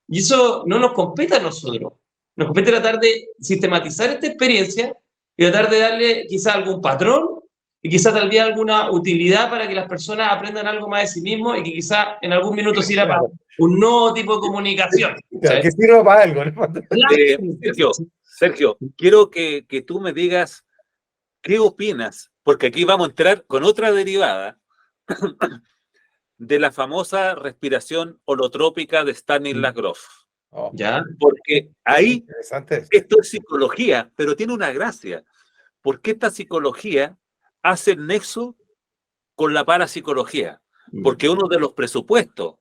Y eso no nos compete a nosotros. Nos compete tratar de sistematizar esta experiencia y tratar de darle quizás algún patrón y quizás tal vez alguna utilidad para que las personas aprendan algo más de sí mismos y que quizás en algún minuto sirva para un nuevo tipo de comunicación. Claro, que sirva para algo, ¿no? Sergio, quiero que tú me digas qué opinas, porque aquí vamos a entrar con otra derivada de la famosa respiración holotrópica de Stanislas Grof. ¿Ya? Porque ahí esto es psicología, pero tiene una gracia, porque esta psicología hace el nexo con la parapsicología, porque uno de los presupuestos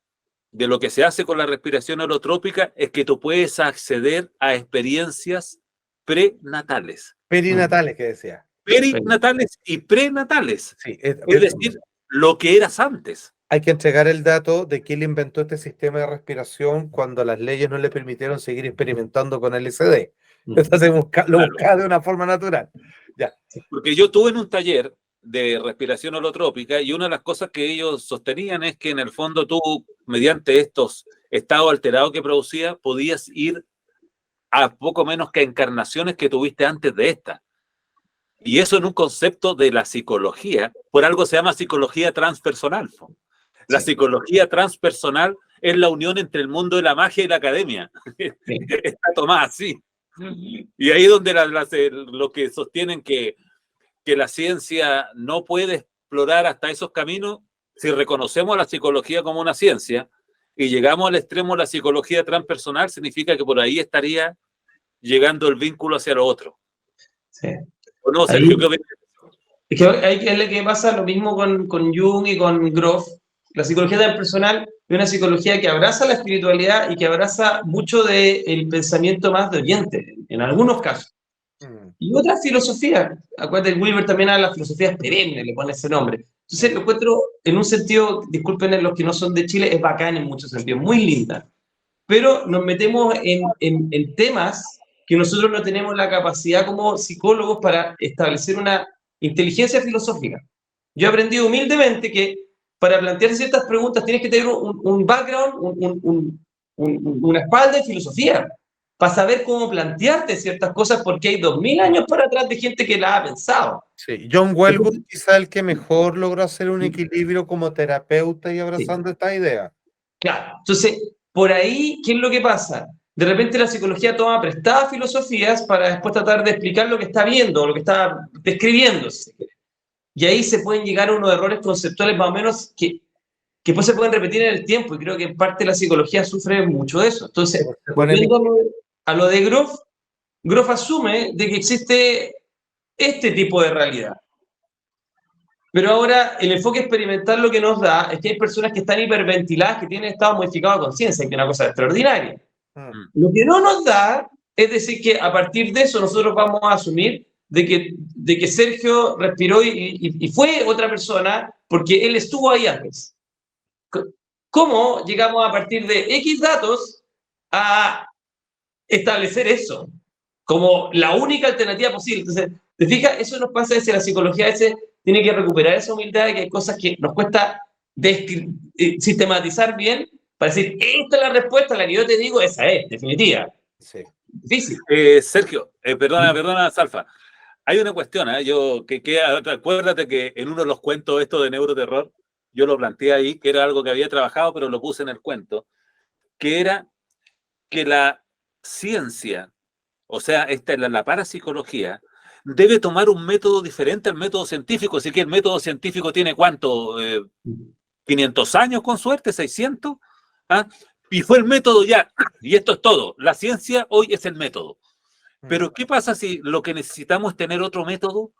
de lo que se hace con la respiración holotrópica es que tú puedes acceder a experiencias prenatales. Perinatales, que decía. Perinatales y prenatales. Sí, es decir, lo que eras antes. Hay que entregar el dato de que él inventó este sistema de respiración cuando las leyes no le permitieron seguir experimentando con LSD. Entonces lo buscaba de una forma natural. Ya. Porque yo estuve en un taller de respiración holotrópica y una de las cosas que ellos sostenían es que en el fondo tú, mediante estos estados alterados que producía, podías ir a poco menos que encarnaciones que tuviste antes de esta. Y eso en un concepto de la psicología, por algo se llama psicología transpersonal. La psicología transpersonal es la unión entre el mundo de la magia y la academia. Está tomada así. Y ahí es donde lo que sostienen que la ciencia no puede explorar hasta esos caminos, si reconocemos la psicología como una ciencia y llegamos al extremo de la psicología transpersonal, significa que por ahí estaría llegando el vínculo hacia lo otro. Sí. ¿O no, Sergio? ¿Qué opinas? Es que es lo que pasa lo mismo con Jung y con Grof. La psicología transpersonal es una psicología que abraza la espiritualidad y que abraza mucho del pensamiento más de Oriente, en algunos casos. Y otra filosofía, acuérdate, Wilber también habla de filosofías perennes, le pone ese nombre. Entonces lo encuentro, en un sentido, disculpen los que no son de Chile, es bacán en muchos sentidos, muy linda. Pero nos metemos en temas que nosotros no tenemos la capacidad como psicólogos para establecer una inteligencia filosófica. Yo he aprendido humildemente que para plantear ciertas preguntas tienes que tener un background, una espalda de filosofía, para saber cómo plantearte ciertas cosas, porque hay 2000 años para atrás de gente que la ha pensado. Sí, John Welwood quizá el que mejor logró hacer un equilibrio como terapeuta y Sí. abrazando esta idea. Claro. Entonces, por ahí, ¿qué es lo que pasa? De repente la psicología toma prestadas filosofías para después tratar de explicar lo que está viendo, o lo que está describiendo, si se quiere. Y ahí se pueden llegar a unos errores conceptuales más o menos que después se pueden repetir en el tiempo, y creo que en parte la psicología sufre mucho de eso. Entonces, Se pone volviendo a lo de Groff, Groff asume de que existe este tipo de realidad. Pero ahora el enfoque experimental lo que nos da es que hay personas que están hiperventiladas, que tienen estado modificado de conciencia, que es una cosa extraordinaria. Lo que no nos da es decir que a partir de eso nosotros vamos a asumir de que Sergio respiró y fue otra persona porque él estuvo ahí antes. ¿Cómo llegamos a partir de X datos a establecer eso como la única alternativa posible? Entonces, ¿te fijas? Eso nos pasa desde la psicología, tiene que recuperar esa humildad de que hay cosas que nos cuesta sistematizar bien para decir, esta es la respuesta, la que yo te digo, esa es, definitiva. Sí. Difícil. Sergio, perdona, Salfa. Hay una cuestión, acuérdate que en uno de los cuentos esto de neuroterror, yo lo planteé ahí, que era algo que había trabajado, pero lo puse en el cuento, que era que la ciencia, o sea, la parapsicología, debe tomar un método diferente al método científico. Así que el método científico tiene ¿cuánto? 500 años con suerte, 600. ¿Ah? Y fue el método ya, y esto es todo. La ciencia hoy es el método. Pero ¿qué pasa si lo que necesitamos es tener otro método?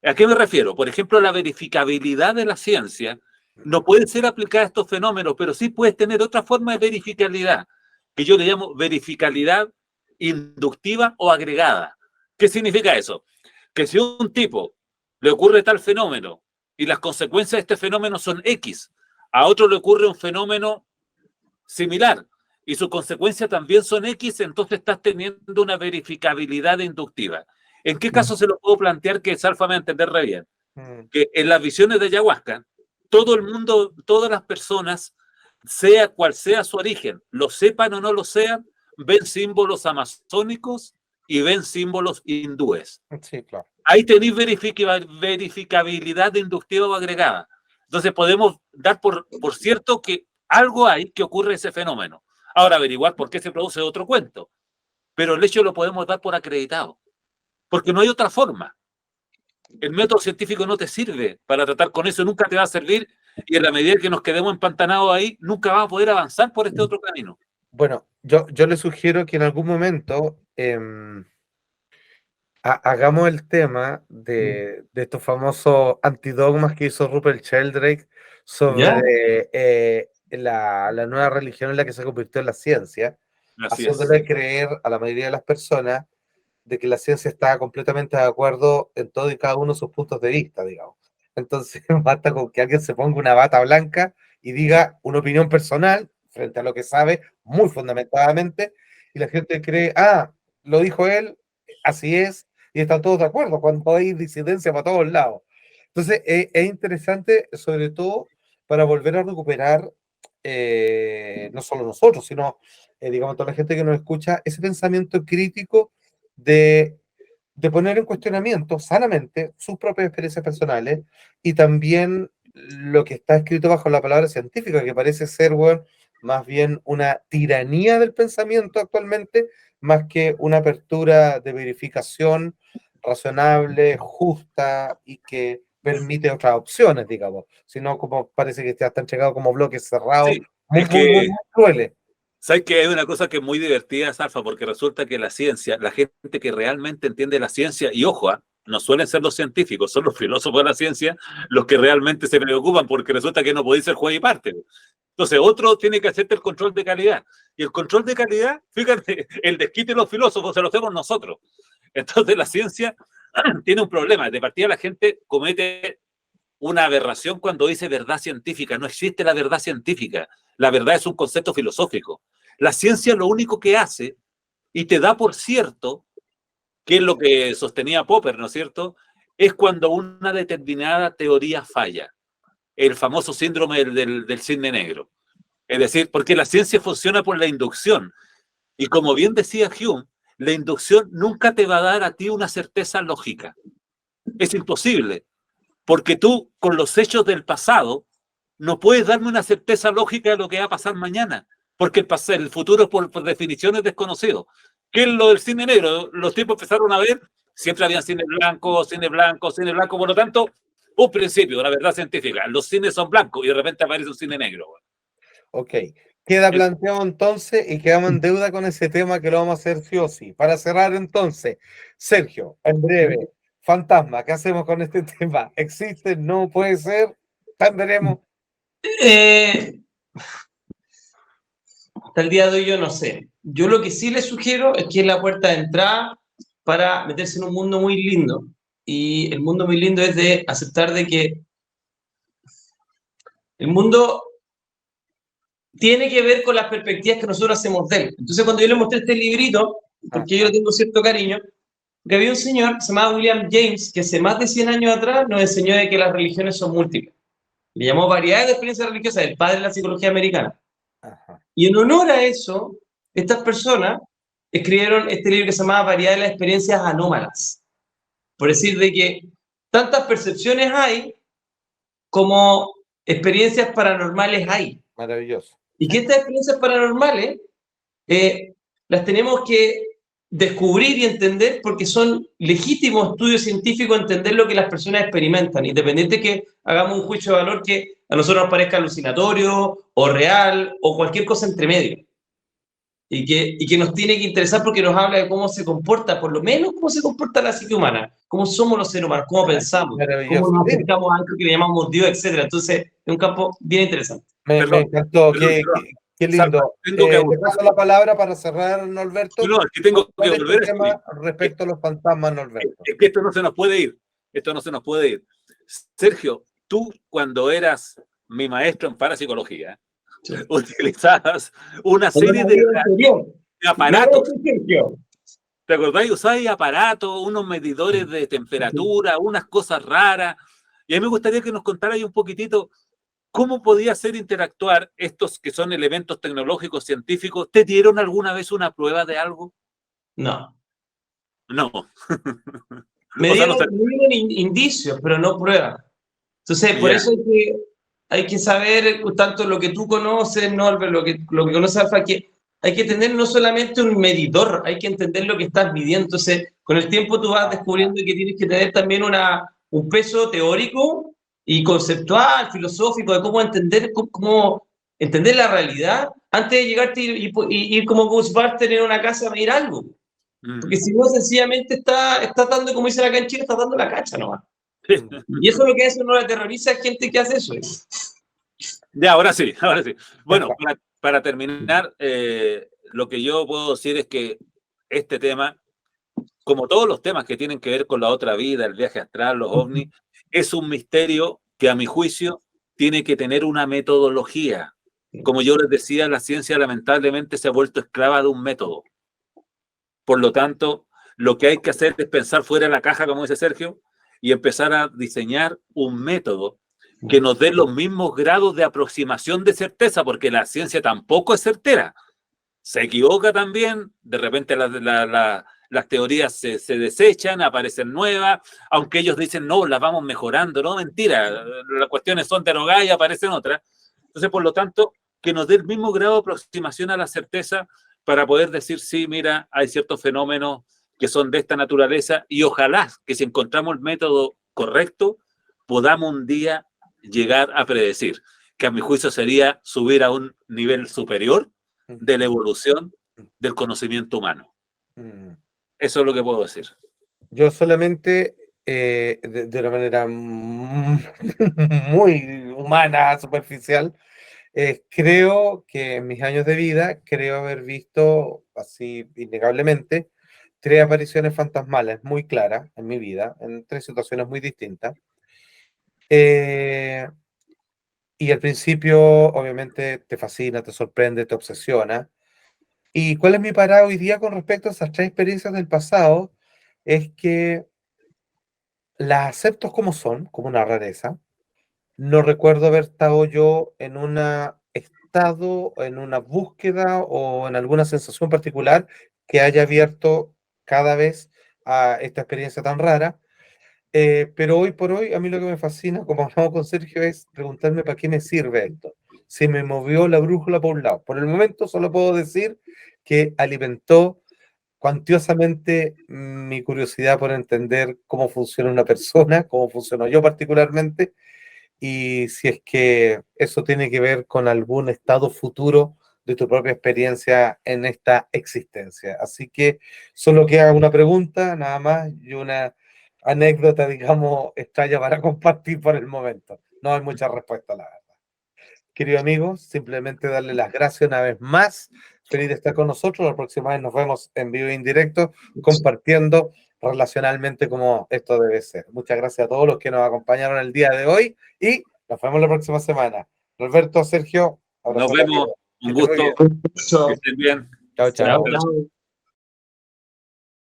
¿A qué me refiero? Por ejemplo, la verificabilidad de la ciencia no puede ser aplicada a estos fenómenos, pero sí puedes tener otra forma de verificabilidad, que yo le llamo verificabilidad inductiva o agregada. ¿Qué significa eso? Que si a un tipo le ocurre tal fenómeno y las consecuencias de este fenómeno son X, a otro le ocurre un fenómeno similar y sus consecuencias también son X, entonces estás teniendo una verificabilidad inductiva. ¿En qué caso se lo puedo plantear que Salfa me va a entender re bien? Que en las visiones de ayahuasca, todo el mundo, todas las personas, sea cual sea su origen, lo sepan o no lo sean, ven símbolos amazónicos y ven símbolos hindúes. Sí, claro. Ahí tenéis verificabilidad inductiva o agregada. Entonces podemos dar por cierto que algo hay que ocurre ese fenómeno. Ahora averiguar por qué se produce otro cuento. Pero el hecho lo podemos dar por acreditado. Porque no hay otra forma. El método científico no te sirve para tratar con eso, nunca te va a servir, y en la medida que nos quedemos empantanados ahí, nunca vamos a poder avanzar por este otro camino. Bueno, yo le sugiero que en algún momento hagamos el tema de estos famosos antidogmas que hizo Rupert Sheldrake sobre la nueva religión en la que se convirtió en la ciencia, haciéndole creer a la mayoría de las personas de que la ciencia está completamente de acuerdo en todo y cada uno de sus puntos de vista, digamos. Entonces, basta con que alguien se ponga una bata blanca y diga una opinión personal frente a lo que sabe, muy fundamentadamente, y la gente cree, lo dijo él, así es, y están todos de acuerdo, cuando hay disidencia para todos lados. Entonces, es interesante, sobre todo, para volver a recuperar, no solo nosotros, sino, digamos, toda la gente que nos escucha, ese pensamiento crítico de poner en cuestionamiento sanamente sus propias experiencias personales y también lo que está escrito bajo la palabra científica, que parece ser, bueno, más bien una tiranía del pensamiento actualmente, más que una apertura de verificación razonable, justa y que permite otras opciones, digamos, sino como parece que está entregado como bloques cerrados, Sí, muy, es que, muy crueles. ¿sabes que hay una cosa que es muy divertida, Salfa? Porque resulta que la ciencia, la gente que realmente entiende la ciencia, y ojo, no suelen ser los científicos, son los filósofos de la ciencia los que realmente se preocupan, porque resulta que no podéis ser juez y parte. Entonces, otro tiene que hacerte el control de calidad. Y el control de calidad, fíjate, el desquite de los filósofos se lo hacemos nosotros. Entonces, la ciencia tiene un problema. De partida, la gente comete una aberración cuando dice verdad científica. No existe la verdad científica. La verdad es un concepto filosófico. La ciencia lo único que hace y te da por cierto, que es lo que sostenía Popper, ¿no es cierto? Es cuando una determinada teoría falla, el famoso síndrome del cisne negro. Es decir, porque la ciencia funciona por la inducción. Y como bien decía Hume, la inducción nunca te va a dar a ti una certeza lógica. Es imposible, porque tú, con los hechos del pasado, no puedes darme una certeza lógica de lo que va a pasar mañana, porque el futuro por definición es desconocido. ¿Qué es lo del cine negro? Los tipos empezaron a ver, siempre habían cine blanco, cine blanco, cine blanco, por lo tanto, un principio, la verdad científica, los cines son blancos y de repente aparece un cine negro. Ok, queda planteado entonces y quedamos en deuda con ese tema que lo vamos a hacer sí o sí. Para cerrar entonces, Sergio, en breve, fantasma, ¿qué hacemos con este tema? ¿Existe? ¿No puede ser? ¿Veremos? Hasta el día de hoy yo no sé. Yo lo que sí les sugiero es que es la puerta de entrada para meterse en un mundo muy lindo. Y el mundo muy lindo es de aceptar de que el mundo tiene que ver con las perspectivas que nosotros hacemos de él. Entonces, cuando yo le mostré este librito, porque yo le tengo cierto cariño, que había un señor que se llamaba William James, que hace más de 100 años atrás nos enseñó de que las religiones son múltiples. Le llamó variedades de experiencias religiosas, el padre de la psicología americana. Ajá. Y en honor a eso, estas personas escribieron este libro que se llamaba Variedad de las experiencias anómalas. Por decir de que tantas percepciones hay como experiencias paranormales hay. Maravilloso. Y que estas experiencias paranormales las tenemos que descubrir y entender porque son legítimos estudios científicos entender lo que las personas experimentan, independiente que hagamos un juicio de valor que a nosotros nos parezca alucinatorio o real o cualquier cosa entre medio. Y que nos tiene que interesar porque nos habla de cómo se comporta, por lo menos cómo se comporta la psique humana, cómo somos los seres humanos, cómo pensamos, cómo Maravilloso. nos acercamos a algo que le llamamos Dios, etc. Entonces, es un campo bien interesante. Me Perdón, encantó, perdón, qué Salva, lindo. tengo que Le paso la palabra para cerrar, Norberto. no, es que tengo que ¿Cuál es tu volver a tema escribir. respecto a los fantasmas, Norberto? Es que esto no se nos puede ir. Esto no se nos puede ir. Sergio, tú cuando eras mi maestro en parapsicología, Sí. utilizabas una serie de aparatos. ¿Te acordáis? Usáis aparatos, unos medidores de temperatura, unas cosas raras. Y a mí me gustaría que nos contarais un poquitito cómo podía ser interactuar estos que son elementos tecnológicos, científicos. ¿Te dieron alguna vez una prueba de algo? No. No. Me O sea, no dieron, sé. me dieron indicios, pero no pruebas. Entonces, por Ya. eso hay que saber tanto lo que tú conoces, Norbert, lo que conoce Alfa, que hay que tener no solamente un medidor, hay que entender lo que estás midiendo. Entonces, con el tiempo tú vas descubriendo que tienes que tener también un peso teórico y conceptual, filosófico, de cómo entender la realidad antes de llegarte y ir como Ghostbuster en una casa a medir algo. Porque si no, sencillamente está dando, como dicen acá en Chile, está dando la cacha nomás. Y eso es lo que hace, no le aterroriza a gente que hace eso. Ya, ahora sí, ahora sí. Bueno, para terminar, lo que yo puedo decir es que este tema, como todos los temas que tienen que ver con la otra vida, el viaje astral, los ovnis, es un misterio que a mi juicio tiene que tener una metodología. Como yo les decía, la ciencia lamentablemente se ha vuelto esclava de un método. Por lo tanto, lo que hay que hacer es pensar fuera de la caja, como dice Sergio, y empezar a diseñar un método que nos dé los mismos grados de aproximación de certeza, porque la ciencia tampoco es certera. Se equivoca también, de repente las teorías se desechan, aparecen nuevas, aunque ellos dicen, no, las vamos mejorando, no, mentira, las cuestiones son derogadas y aparecen otras. Entonces, por lo tanto, que nos dé el mismo grado de aproximación a la certeza para poder decir, sí, mira, hay ciertos fenómenos que son de esta naturaleza y ojalá que si encontramos el método correcto, podamos un día llegar a predecir, que a mi juicio sería subir a un nivel superior de la evolución del conocimiento humano. Eso es lo que puedo decir. Yo solamente, de una manera muy humana, superficial, creo que en mis años de vida, creo haber visto, así innegablemente, 3 apariciones fantasmales muy claras en mi vida, en 3 situaciones muy distintas. Y al principio, obviamente, te fascina, te sorprende, te obsesiona. ¿Y cuál es mi parada hoy día con respecto a esas 3 experiencias del pasado? Es que las acepto como son, como una rareza. No recuerdo haber estado yo en un estado, en una búsqueda o en alguna sensación particular que haya abierto cada vez a esta experiencia tan rara. Pero hoy por hoy, a mí lo que me fascina, como hablamos con Sergio, es preguntarme para qué me sirve esto. Si me movió la brújula por un lado. Por el momento solo puedo decir que alimentó cuantiosamente mi curiosidad por entender cómo funciona una persona, cómo funciono yo particularmente, y si es que eso tiene que ver con algún estado futuro de tu propia experiencia en esta existencia. Así que solo queda una pregunta, nada más, y una anécdota, digamos, extraña para compartir por el momento. No hay mucha respuesta, la verdad. Querido amigo, simplemente darle las gracias una vez más. Feliz de estar con nosotros. La próxima vez nos vemos en vivo e indirecto, compartiendo relacionalmente como esto debe ser. Muchas gracias a todos los que nos acompañaron el día de hoy y nos vemos la próxima semana. Roberto, Sergio, Nos abrazo. vemos. Un Que esté muy gusto. bien. Que estén bien. Chao, chao. Chao.